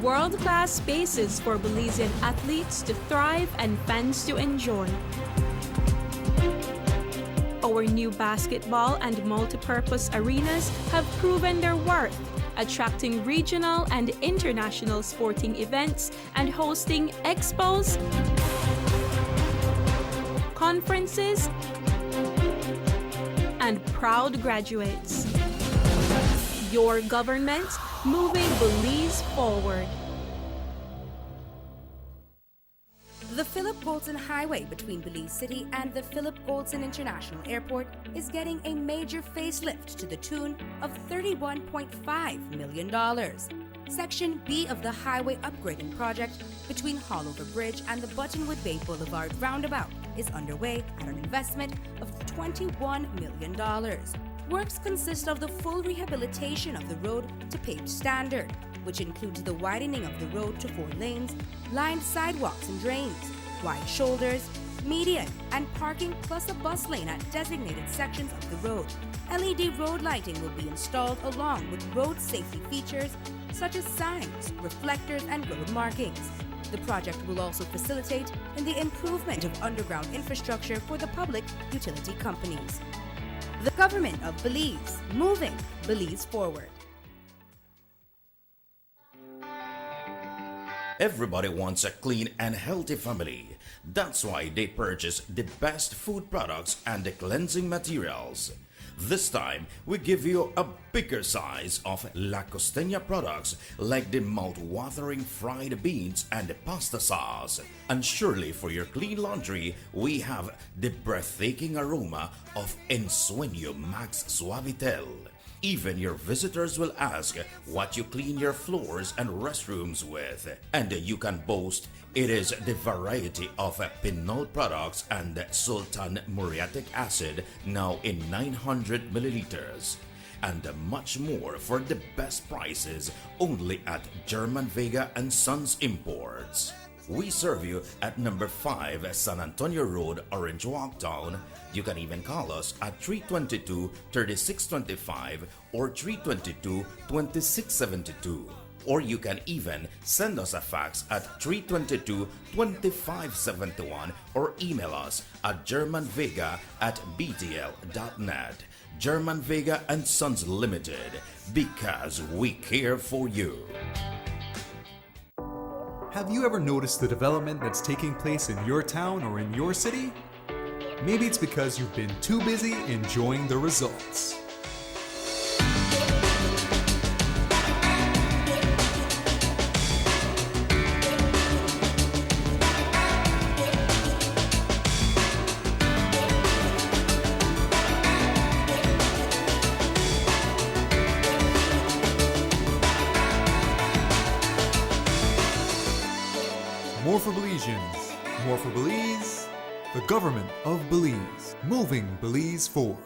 World-class spaces for Belizean athletes to thrive and fans to enjoy. Our new basketball and multi-purpose arenas have proven their worth, attracting regional and international sporting events and hosting expos, conferences, and proud graduates. Your government moving Belize forward. The Philip Goldson Highway between Belize City and the Philip Goldson International Airport is getting a major facelift to the tune of $31.5 million. Section B of the highway upgrading project between Haulover Bridge and the Buttonwood Bay Boulevard roundabout is underway at an investment of $21 million. Works consist of the full rehabilitation of the road to paved standard, which includes the widening of the road to 4 lanes, lined sidewalks and drains, wide shoulders, median, and parking plus a bus lane at designated sections of the road. LED road lighting will be installed along with road safety features such as signs, reflectors, and road markings. The project will also facilitate in the improvement of underground infrastructure for the public utility companies. The Government of Belize, moving Belize forward. Everybody wants a clean and healthy family. That's why they purchase the best food products and the cleansing materials. This time, we give you a bigger size of La Costeña products like the mouth-watering fried beans and the pasta sauce. And surely for your clean laundry, we have the breathtaking aroma of Ensueño Max Suavitel. Even your visitors will ask what you clean your floors and restrooms with. And you can boast it is the variety of Pinol products and Sultan Muriatic acid now in 900 milliliters. And much more for the best prices only at German Vega and Sons Imports. We serve you at number 5 San Antonio Road, Orange Walk Town. You can even call us at 322-3625 or 322-2672. Or you can even send us a fax at 322-2571 or email us at germanvega@btl.net. German Vega and Sons Limited, because we care for you. Have you ever noticed the development that's taking place in your town or in your city? Maybe it's because you've been too busy enjoying the results. More for Belizeans, more for Belize, the Government of Belize, moving Belize forward.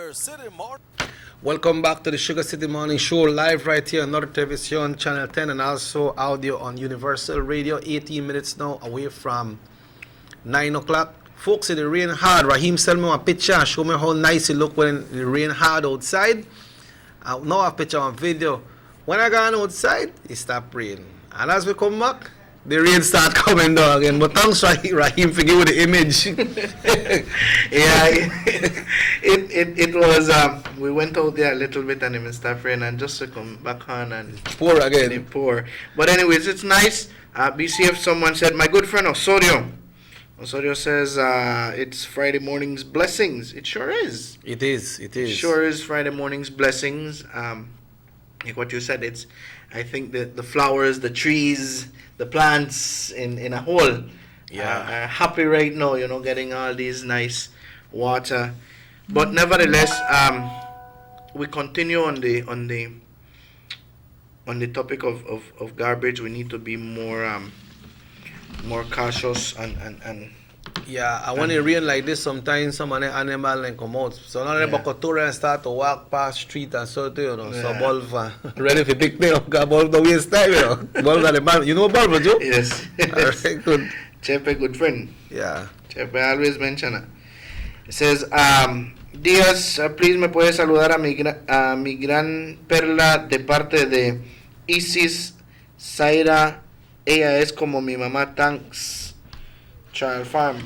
Sugar City Morning. Welcome back to the Sugar City Morning Show, live right here on Norte Television, Channel 10, and also audio on Universal Radio. 18 minutes now away from 9 o'clock. Folks, it rain hard. Raheem sent me a picture and show me how nice it look when it rain hard outside. Now a picture on video. When I gone outside, it stopped raining. And as we come back, the rain start coming down again. But thanks, Raheem, for giving the image. Yeah, it was, we went out there a little bit and it stopped raining, and just to come back on and pour again. It pour. But anyways, it's nice. BCF, someone said, my good friend Osorio says it's Friday morning's blessings. It sure is. It is. It is. It sure is Friday morning's blessings. Like what you said, it's, I think the flowers, the trees, the plants in a whole are happy right now, you know, getting all these nice water. But nevertheless, we continue on the topic of garbage. We need to be more cautious and yeah, and when it rain like this, sometimes some of the animal and come out. So now the Bocotura start to walk past street and so too, you know. So Bulb ready for pick me up, Bulb the waste time, you know. Bulb at the man. You know Bulb, Joe? Yes. Alright, good. Chepe, good friend. Yeah. Chepe always mention it. It says, Díaz, please me puede saludar a mi gran perla de parte de Isis Zaira. Ella es como mi mamá. Thanks. Child Farm.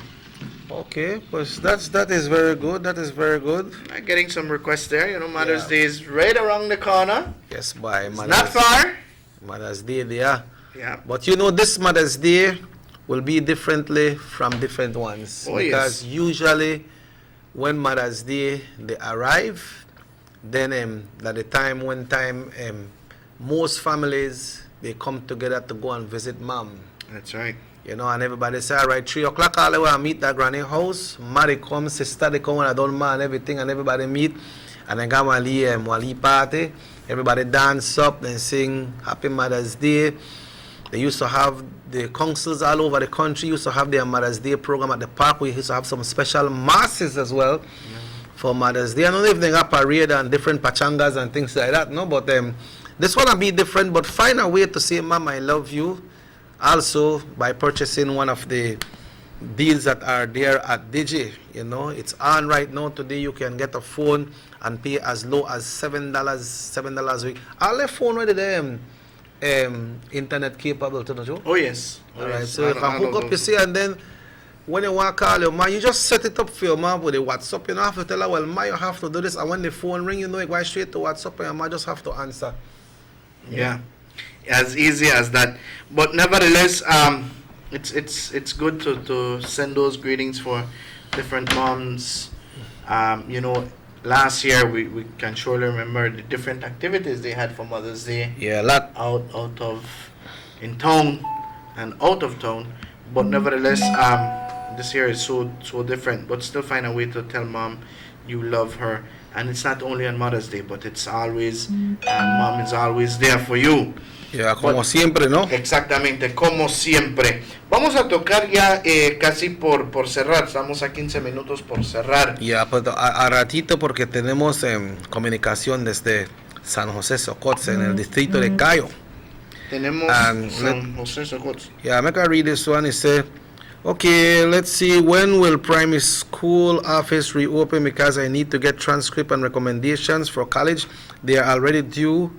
Okay, pues that is very good. That is very good. I'm getting some requests there. You know, Mother's Day is right around the corner. Yes, boy. Not far. Mother's Day, yeah. Yeah. But you know, this Mother's Day will be differently from different ones. Oh, because usually when Mother's Day they arrive, then at the time most families they come together to go and visit mom. That's right. You know, and everybody say, all right, 3 o'clock all the way I meet that granny house. Mother come, sister they come, and I don't mind everything, and everybody meet. And then go Wali party. Everybody dance up and sing Happy Mother's Day. They used to have the councils all over the country used to have their Mother's Day program at the park. We used to have some special masses as well for Mother's Day. I don't know if they got parade and different pachangas and things like that, no, but this one will be different, but find a way to say, Mama, I love you. Also, by purchasing one of the deals that are there at Digi, you know, it's on right now. Today you can get a phone and pay as low as $7 a week. All the phone with them internet capable to the Joe. Oh yes. All right. So you can hook up your see, and then when you want to call your mom, you just set it up for your mom with the WhatsApp. You don't have to tell her, well, ma, you have to do this. And when the phone ring, you know, it goes straight to WhatsApp, and your mom just have to answer. Yeah. As easy as that. But nevertheless, it's good to send those greetings for different moms. You know, last year we can surely remember the different activities they had for Mother's Day. Yeah, a lot out of in town and out of town. But nevertheless, this year is so different. But still find a way to tell mom you love her. And it's not only on Mother's Day, but it's always, mom is always there for you. Yeah, como siempre, ¿no? Exactamente, como siempre. Vamos a tocar ya casi por cerrar. Estamos a 15 minutos por cerrar. Ya, pues a ratito porque tenemos comunicación desde San José Socots en el distrito de Cayo. Tenemos San José Socots. Yeah, I'm going to read this one. It says, okay, let's see, when will primary school office reopen, because I need to get transcript and recommendations for college. They are already due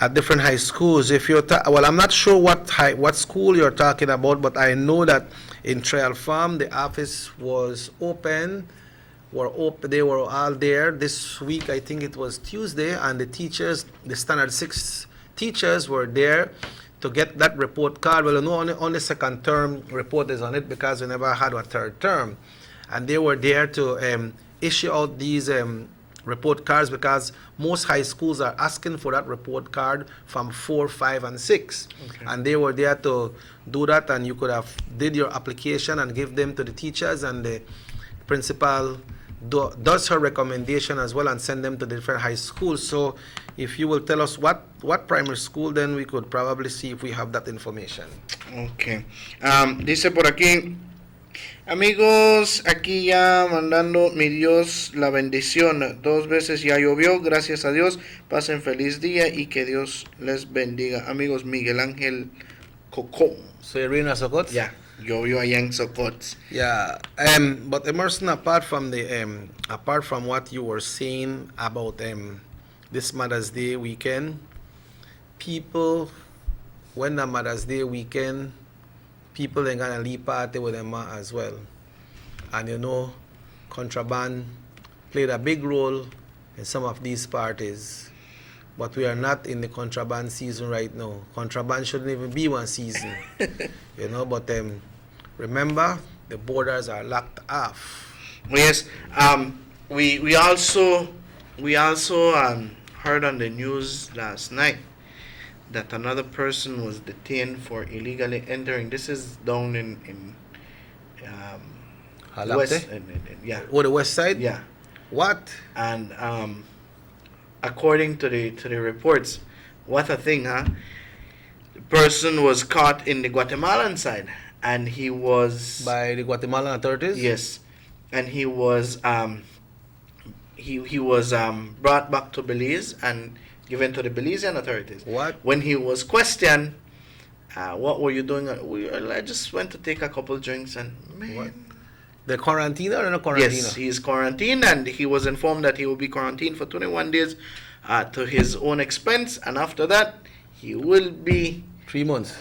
at different high schools. If you're well, I'm not sure what school you're talking about, but I know that in Trail Farm the office was open. They were all there this week. I think it was Tuesday, and the teachers, the standard 6 teachers, were there to get that report card. Well, no, only second term report is on it because we never had a third term, and they were there to issue out these report cards, because most high schools are asking for that report card from 4, 5, and 6. Okay. And they were there to do that, and you could have did your application and give them to the teachers, and the principal does her recommendation as well and send them to the different high schools. So if you will tell us what primary school, then we could probably see if we have that information. Okay. Dice por aquí, Amigos, aquí ya mandando mi Dios la bendición. 2 veces ya llovió, gracias a Dios. Pasen feliz día y que Dios les bendiga. Amigos, Miguel Ángel Cocó. So you're in Sokot? Yeah, llovió allá en Sokot. Yeah, but Emerson, apart from what you were saying about this Mother's Day weekend, people, when the Mother's Day weekend, people are gonna leave party with them as well, and you know, contraband played a big role in some of these parties. But we are not in the contraband season right now. Contraband shouldn't even be one season, you know. But remember, the borders are locked off. Yes, we also heard on the news last night that another person was detained for illegally entering. This is down in west, the west side. Yeah. What? And according to the reports, what a thing, huh? The person was caught in the Guatemalan side, and he was by the Guatemalan authorities. Yes, and he was he was brought back to Belize and given to the Belizean authorities. What? When he was questioned, what were you doing? I just went to take a couple drinks, and man. What? The quarantine or no quarantine? Yes, he is quarantined, and he was informed that he will be quarantined for 21 days to his own expense, and after that, he will be 3 months.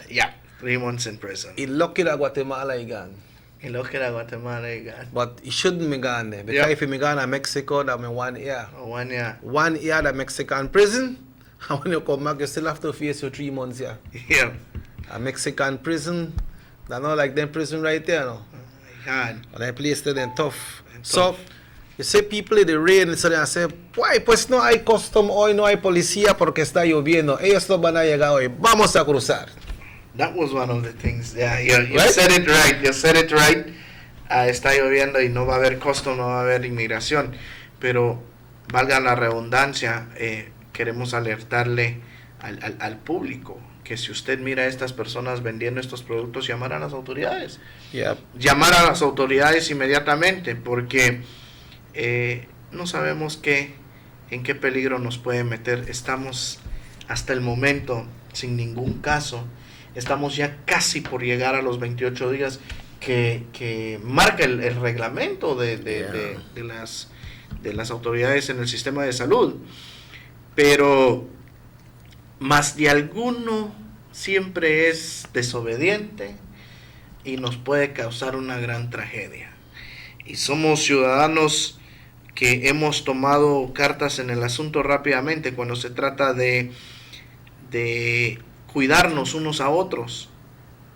3 months in prison. He lucky that Guatemala again. But he shouldn't be gone there, because if he gone to Mexico, that means 1 year. 1 year. 1 year at Mexican prison, and when you come back, you still have to face your 3 months here. Yeah. A Mexican prison, that's not like them prison right there, no. God. And that place there then tough. So, you see people in the rain, so they say, why, pues no hay custom hoy, no hay policía porque está lloviendo. Ellos no van a llegar hoy. Vamos a cruzar. That was one of the things. Yeah, you said it right. You said it right. Está lloviendo y no va a haber custom, no va a haber inmigración. Pero, valga la redundancia, queremos alertarle al público que si usted mira a estas personas vendiendo estos productos, llamar a las autoridades. Yep. Llamar a las autoridades inmediatamente, porque no sabemos en qué peligro nos puede meter. Estamos hasta el momento sin ningún caso. Estamos ya casi por llegar a los 28 días que marca el reglamento de las autoridades en el sistema de salud. Pero más de alguno siempre es desobediente y nos puede causar una gran tragedia. Y somos ciudadanos que hemos tomado cartas en el asunto rápidamente cuando se trata de cuidarnos unos a otros.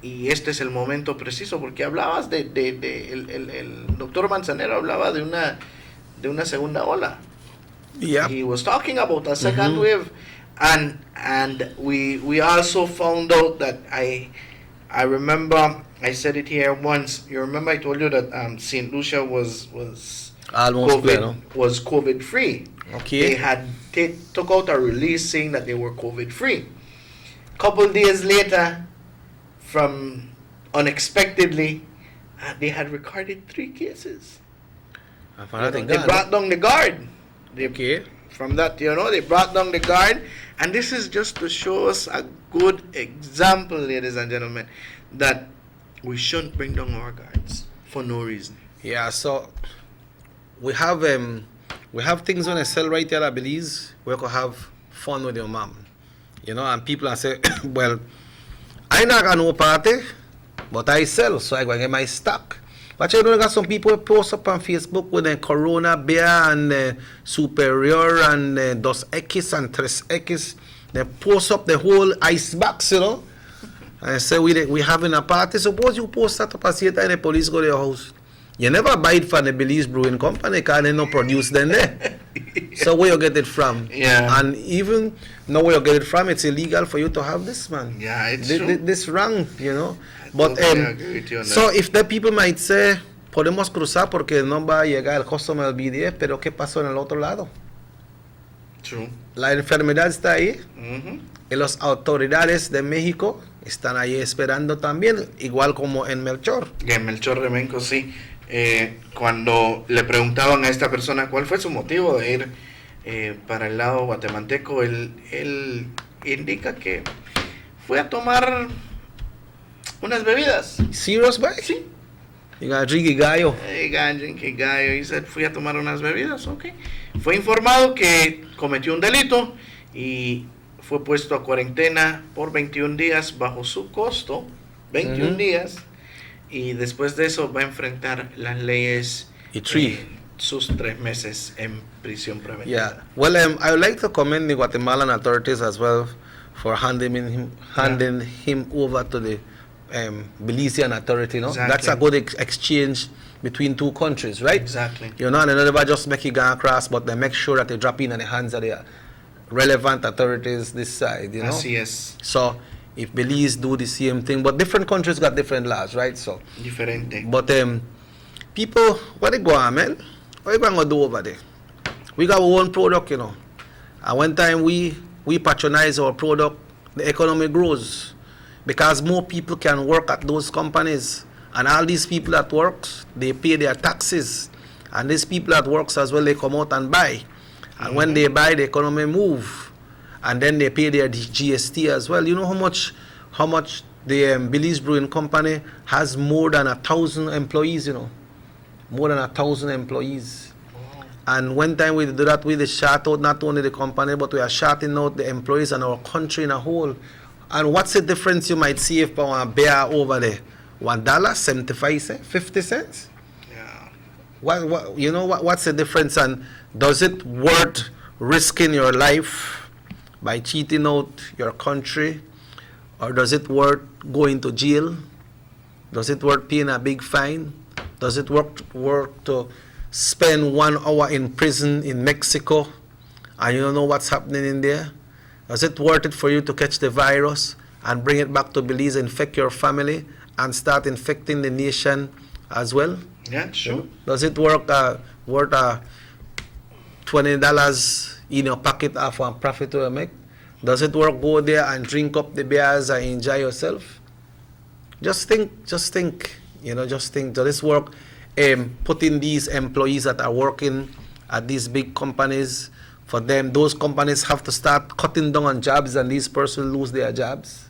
Y este es el momento preciso, porque hablabas el doctor Manzanero hablaba de una segunda ola. Yep. He was talking about a second wave. And we also found out that I remember I said it here once. You remember I told you that St. Lucia was almost COVID free. Okay. They had took out a release saying that they were COVID free. Couple days later, from unexpectedly, they had recorded 3 cases. They brought down the guard. From that, they brought down the guard. And this is just to show us a good example, ladies and gentlemen, that we shouldn't bring down our guards for no reason. Yeah, so we have things on a sell right here at Belize where you can have fun with your mom. And people are say, well, I not got no party, but I sell, so I go and get my stock. But you got some people post up on Facebook with the Corona beer and Superior and Dos X and Tres X. They post up the whole ice box, and say we having a party. Suppose you post that up and the police go to your house. You never buy it from the Belize Brewing Company because they don't produce them there. So where you get it from? Yeah. And even now where you get it from, it's illegal for you to have this, man. Yeah, it's true. This wrong, But so if the people might say, podemos cruzar porque no va a llegar el customer del BDF, pero ¿qué pasó en el otro lado? True. La enfermedad está ahí. Y las autoridades de México, están ahí esperando también, igual como en Melchor. Y en Melchor Remenco, sí. Cuando le preguntaban a esta persona cuál fue su motivo de ir para el lado guatemalteco, él indica que fue a tomar unas bebidas. ¿Serious, boy? Sí. You gotta drink a gallo. He said, fui a tomar unas bebidas, ok. Fue informado que cometió un delito y fue puesto a cuarentena por 21 días bajo su costo, 21 días, y después de eso va a enfrentar las leyes y sus 3 meses en prisión preventiva. Yeah. Well, I would like to commend the Guatemalan authorities as well for handing him over to the Belizean authority. No, Exactly. That's a good exchange between two countries, right? Exactly. You know, and they never just make it go across, but they make sure that they drop in the hands of the relevant authorities this side. You know. Así es. So if Belize do the same thing, but different countries got different laws, right? So diferente. But people, what they go on, man? What you going to do over there? We got our own product, you know. And one time we patronize our product, the economy grows because more people can work at those companies. And all these people that work, they pay their taxes. And these people that works as well, they come out and buy. And when they buy, the economy move. And then they pay their GST as well. You know how much the Belize Brewing Company has more than 1,000 employees, you know. More than 1,000 employees. And one time we do that, we shout out not only the company, but we are shouting out the employees and our country in a whole. And what's the difference you might see if I bear over there? $1, 75 cents, 50 cents? Yeah. What's the difference? And does it worth risking your life by cheating out your country? Or does it worth going to jail? Does it worth paying a big fine? Does it worth to spend 1 hour in prison in Mexico and you don't know what's happening in there? Is it worth it for you to catch the virus and bring it back to Belize, infect your family, and start infecting the nation as well? Yeah, sure. Does it worth $20 in your pocket off one profit you make? Does it work go there and drink up the beers and enjoy yourself? Just think. Just think. Does this work putting these employees that are working at these big companies, for them, those companies have to start cutting down on jobs and these persons lose their jobs?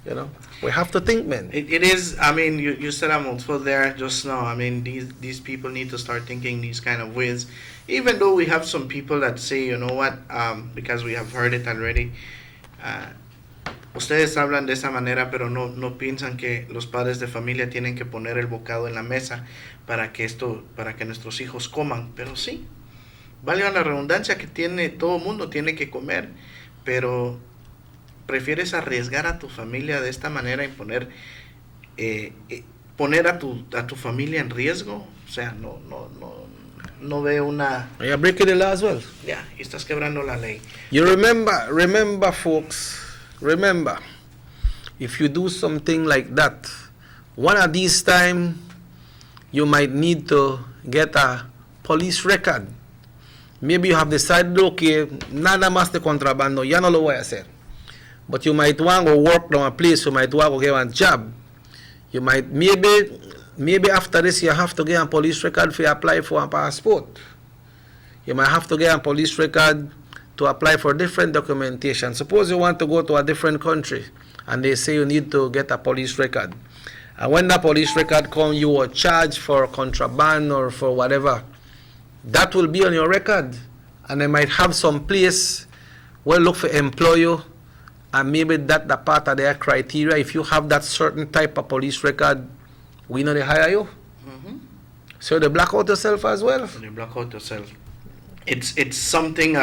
Yeah. We have to think, man. It is, I mean, you said I'm also there just now. I mean, these people need to start thinking these kind of ways. Even though we have some people that say, you know what, because we have heard it already, ustedes hablan de esa manera, pero no piensan que los padres de familia tienen que poner el bocado en la mesa para que nuestros hijos coman. Pero sí, vale la redundancia que todo mundo tiene que comer, pero prefieres arriesgar a tu familia de esta manera y poner a tu familia en riesgo. O sea, no veo una... You're breaking the law as well. Yeah, y estás quebrando la ley. You remember, folks. Remember, if you do something like that, one of these time, you might need to get a police record. Maybe you have decided, okay, nada más de contrabando, ya no lo voy a hacer. But you might want to work on a place, you might want to get a job. You might, maybe after this, you have to get a police record to apply for a passport. You might have to get a police record to apply for different documentation. Suppose you want to go to a different country and they say you need to get a police record. And when the police record comes, you are charged for contraband or for whatever. That will be on your record. And they might have some place where look for employer, and maybe that's the part of their criteria. If you have that certain type of police record, we know they hire you. Mm-hmm. So they black out yourself as well. They black out yourself. It's something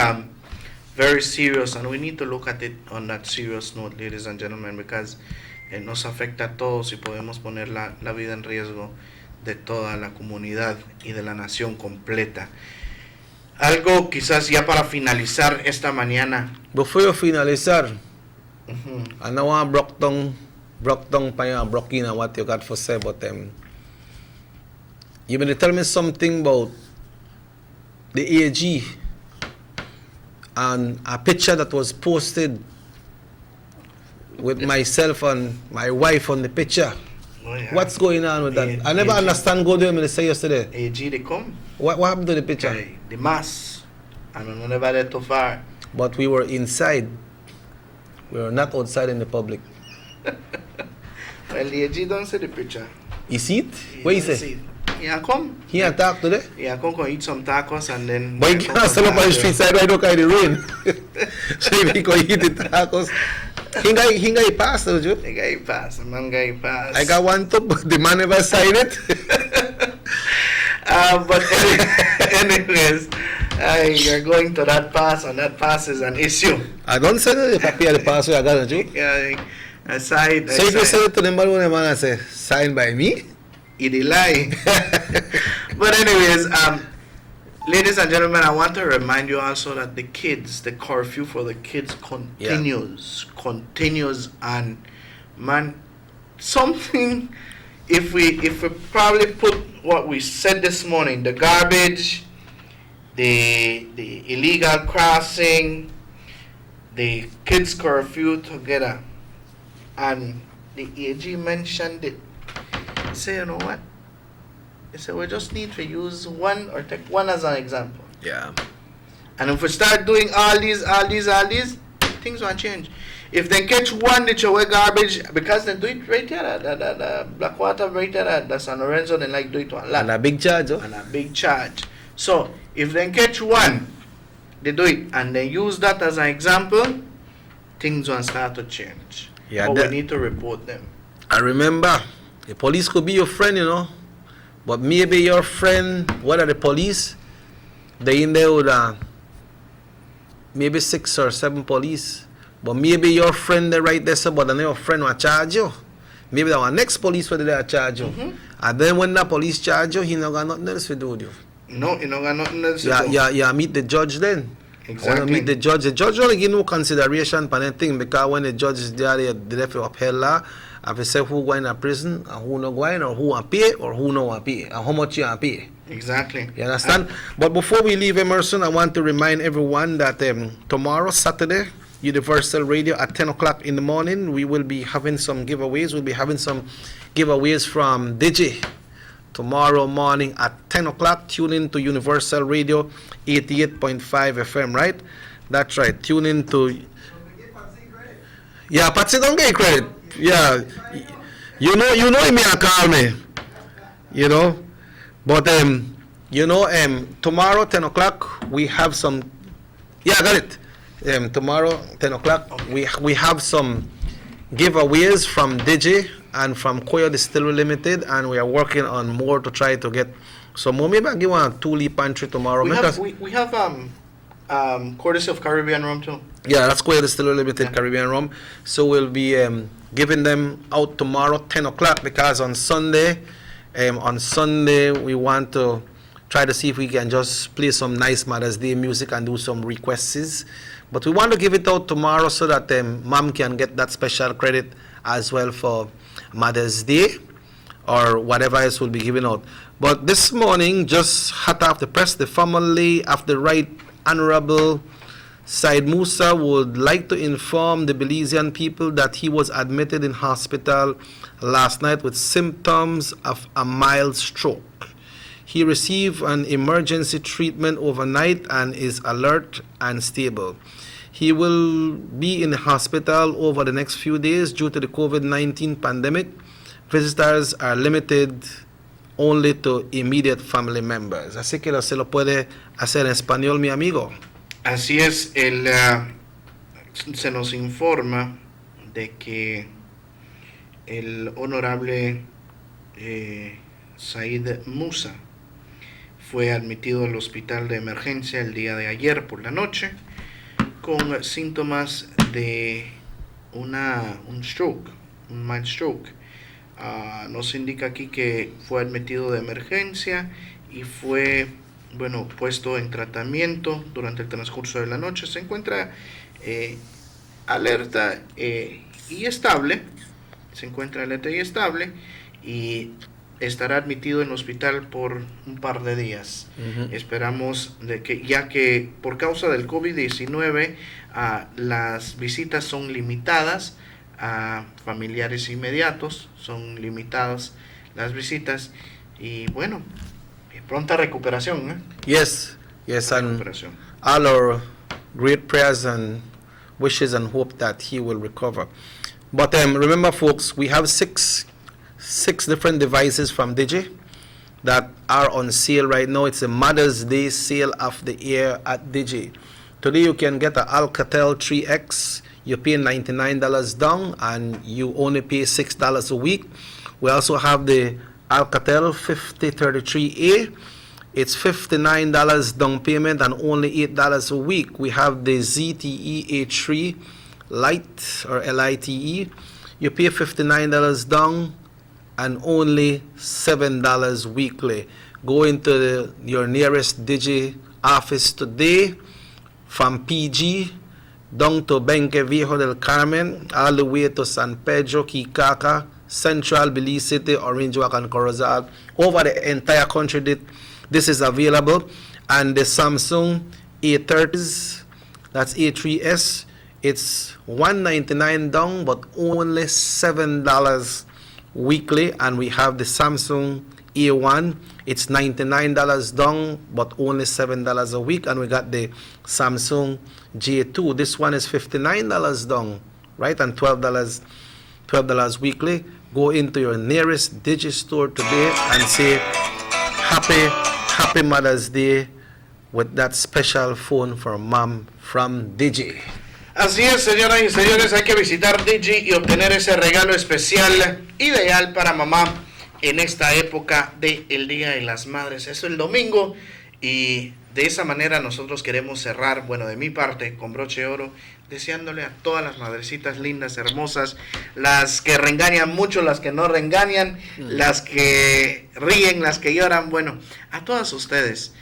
very serious, and we need to look at it on that serious note, ladies and gentlemen, because nos afecta a todos y podemos poner la vida en riesgo de toda la comunidad y de la nación completa. Algo quizás ya para finalizar esta mañana. Before you finalizar, I know I'm broke down broken what you got for say, but you been tell me something about the AG and a picture that was posted with myself and my wife on the picture. Oh, yeah. What's going on with that? I never understand go there when they say yesterday. AG, they come. What happened to the picture? The mass. And we never there too far. But we were inside. We were not outside in the public. Well, the AG don't see the picture. You see it? Where you say? Yeah, come. He attack today? Yeah, come eat some tacos and then. But he can't stand up on the street side right now because of the rain. So if he can eat the tacos. He got pass, don't you? He got pass. The man got pass. I got one top, but the man never signed it. But anyways, you're going to that pass, and that pass is an issue. I don't send the papier the pass, I got it. Yeah, aside. So if you send it to the man, I say, signed by me? It lie. But anyways, ladies and gentlemen, I want to remind you also that the curfew for the kids continues, and man, something. If we probably put what we said this morning, the garbage, the illegal crossing, the kids curfew together, and the AG mentioned it. He said, you know what? He said we just need to use one or take one as an example. Yeah. And if we start doing all these, things won't change. If they catch one, they throw away garbage because they do it right here at the Blackwater, right here at the San Lorenzo, they like do it one lot. And a big charge, oh? And a big charge. So if they catch one, they do it and they use that as an example, things won't start to change. Yeah, but we need to report them. And remember, the police could be your friend, you know, but maybe your friend, what are the police? They in there with maybe 6 or 7 police. But maybe your friend there right there, so but then your friend will charge you. Maybe that one next police will they charge you. Mm-hmm. And then when the police charge you, he not got nothing else to do with you. No, he not got nothing else to do. Yeah, meet the judge then. Exactly. When you meet the judge don't give no consideration for anything because when the judge is there, they there for upheld law. If you say who going to prison and who not going, or who want pay or who not want pay, and how much you want pay. Exactly. You understand? But before we leave Emerson, I want to remind everyone that tomorrow, Saturday, Universal Radio at 10 o'clock in the morning, we will be having some giveaways. We'll be having some giveaways from Digi. Tomorrow morning at 10 o'clock, tune in to Universal Radio 88.5 FM, right? That's right. Tune in to... Yeah, Patsy don't get credit. Yeah. You know me and call me. You know? But, tomorrow, 10 o'clock, we have some... Yeah, I got it. Tomorrow, 10 o'clock, we have some giveaways from Digi and from Koyo Distillery Limited, and we are working on more to try to get some more. Maybe I'll give one a 2-leaf pantry tomorrow. We have courtesy of Caribbean Rum too. Yeah, that's Koyo Distillery Limited, Caribbean Rum. So we'll be giving them out tomorrow, 10 o'clock, because on Sunday we want to try to see if we can just play some nice Mother's Day music and do some requests. But we want to give it out tomorrow so that Mom can get that special credit as well for Mother's Day or whatever else will be given out. But this morning, just hot off the press, the family of the Right Honorable Said Musa would like to inform the Belizean people that he was admitted in hospital last night with symptoms of a mild stroke. He received an emergency treatment overnight and is alert and stable. He will be in the hospital over the next few days due to the COVID-19 pandemic. Visitors are limited only to immediate family members. Así que se lo puede hacer en español, mi amigo. Así es, se nos informa de que el honorable Said Musa fue admitido al hospital de emergencia el día de ayer por la noche con síntomas de un stroke, un mild stroke. Nos indica aquí que fue admitido de emergencia y fue, puesto en tratamiento durante el transcurso de la noche. Se encuentra alerta y estable. Se encuentra alerta y estable y estará admitido en el hospital por un par de días. Esperamos de que, ya que por causa del COVID-19 las visitas son limitadas, a familiares inmediatos, son limitadas las visitas y bueno, pronta recuperación, ¿eh? Yes, and all our great prayers and wishes and hope that he will recover. But remember, folks, we have six different devices from Digi that are on sale right now. It's a Mother's Day sale of the year at Digi. Today you can get an Alcatel 3X. You pay $99 down and you only pay $6 a week. We also have the Alcatel 5033A. It's $59 down payment and only $8 a week. We have the ZTE A3 Lite or LITE. You pay $59 down and only $7 weekly. Go into your nearest Digi office today, from PG down to Benque Viejo del Carmen, all the way to San Pedro, Kikaka, Central, Belize City, Orange Walk, and Corozal. Over the entire country, this is available. And the Samsung A30s, that's A3s, it's $199 down, but only $7 weekly. And we have the Samsung A1, it's $99 down, but only $7 a week. And we got the Samsung J2. This one is $59 down, right? And $12 weekly. Go into your nearest Digi store today and say Happy Mother's Day with that special phone for mom from Digi. Así es, señoras y señores, hay que visitar Digi y obtener ese regalo especial, ideal para mamá en esta época del Día de las Madres. Es el domingo y de esa manera nosotros queremos cerrar, bueno, de mi parte, con broche de oro, deseándole a todas las madrecitas lindas, hermosas, las que reengañan mucho, las que no reengañan, las que ríen, las que lloran, bueno, a todas ustedes.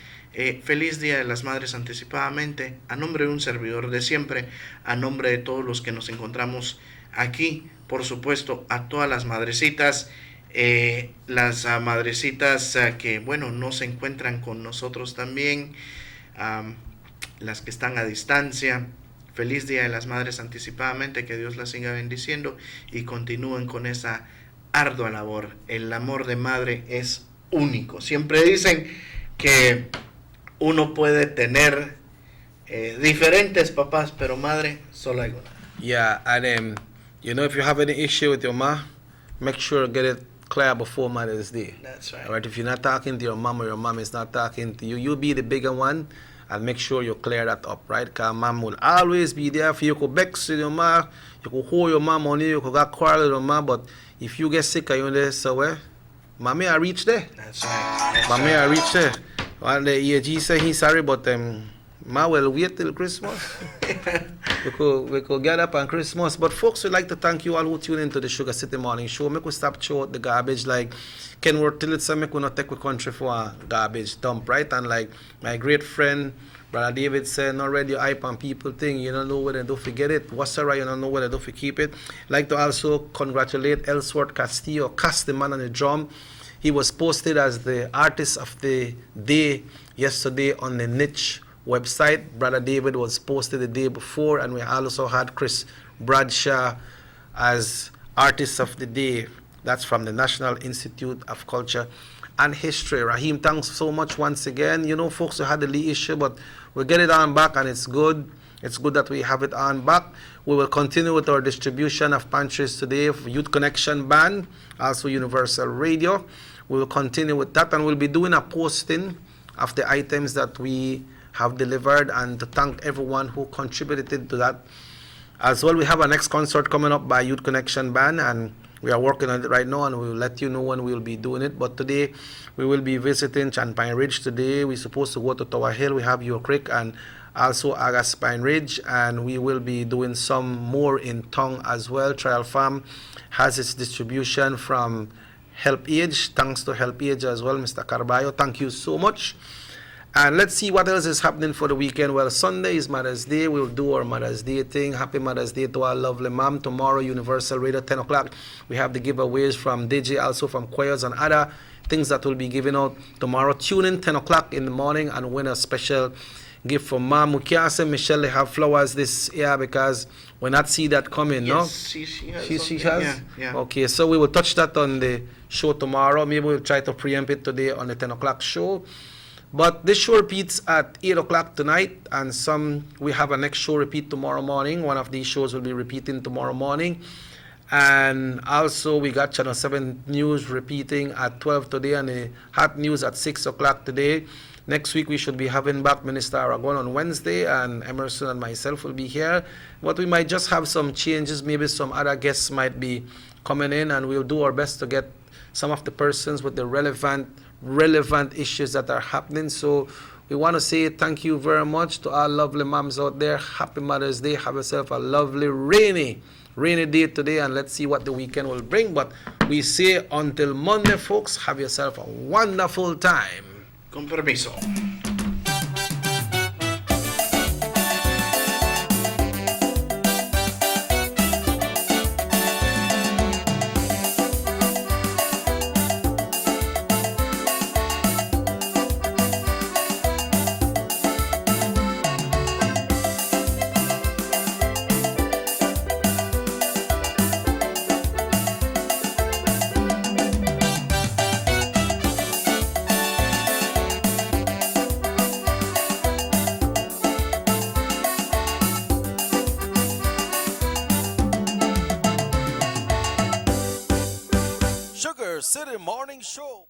Feliz Día de las Madres anticipadamente, a nombre de un servidor de siempre, a nombre de todos los que nos encontramos aquí, por supuesto, a todas las madrecitas, que, bueno, no se encuentran con nosotros también, las que están a distancia. Feliz Día de las Madres anticipadamente, que Dios las siga bendiciendo y continúen con esa ardua labor. El amor de madre es único. Siempre dicen que uno puede tener diferentes papás, pero madre solo hay una. Yeah, and you know, if you have any issue with your mom, make sure get it clear before Mother's Day. That's right. All right, if you're not talking to your mom or your mom is not talking to you, you be the bigger one and make sure you clear that up, right? Because mom will always be there for you. You could vex with your mom, you could hold your mom on you, you could get quarrel with your mom, but if you get sick and you're there, so well, mommy, I reach there. That's right. Mommy, I reach there. And the EAG said he's sorry, but ma will wait till Christmas. we could get up on Christmas. But folks, we'd like to thank you all who tune into the Sugar City Morning Show. Make we stop throw out the garbage like Kenworth Tillett said, make we not take we country for a garbage dump, right? And like my great friend Brother David said, not ready your hype on people thing, you don't know where they do forget it. What's the right, you don't know where they do for keep it. Like to also congratulate Ellsworth Castillo, Cass the man on the drum. He was posted as the artist of the day yesterday on the Niche website. Brother David was posted the day before, and we also had Chris Bradshaw as artist of the day. That's from the National Institute of Culture and History. Raheem, thanks so much once again. You know, folks, we had the Lee issue, but we get it on back, and it's good. It's good that we have it on back. We will continue with our distribution of pantries today for Youth Connection Band, also Universal Radio. We will continue with that, and we'll be doing a posting of the items that we have delivered, and to thank everyone who contributed to that. As well, we have our next concert coming up by Youth Connection Band, and we are working on it right now, and we will let you know when we will be doing it. But today, we will be visiting Champagne Ridge today. We're supposed to go to Tower Hill. We have York Creek and also August Pine Ridge, and we will be doing some more in Tongue as well. Trial Farm has its distribution from Help Age. Thanks to Help Age as well, Mr. Carballo. Thank you so much. And let's see what else is happening for the weekend. Well, Sunday is Mother's Day. We'll do our Mother's Day thing. Happy Mother's Day to our lovely mom. Tomorrow, Universal Radio, 10 o'clock. We have the giveaways from DJ, also from choirs and other things that will be given out tomorrow. Tune in 10 o'clock in the morning and win a special gift for mom. We can't say Michelle they have flowers this year because we not see that coming, no? Yes, she has. She something. has? Yeah. Okay, so we will touch that on the show tomorrow. Maybe we'll try to preempt it today on the 10 o'clock show. But this show repeats at 8 o'clock tonight, and we have a next show repeat tomorrow morning. One of these shows will be repeating tomorrow morning. And also we got Channel 7 News repeating at 12 today, and the hot news at 6 o'clock today. Next week we should be having back Minister Aragon on Wednesday, and Emerson and myself will be here. But we might just have some changes. Maybe some other guests might be coming in, and we'll do our best to get some of the persons with the relevant issues that are happening. So we want to say thank you very much to our lovely moms out there. Happy Mother's Day. Have yourself a lovely rainy day today, and let's see what the weekend will bring. But we say until Monday, folks, have yourself a wonderful time. Con permiso. Sugar City Morning Show.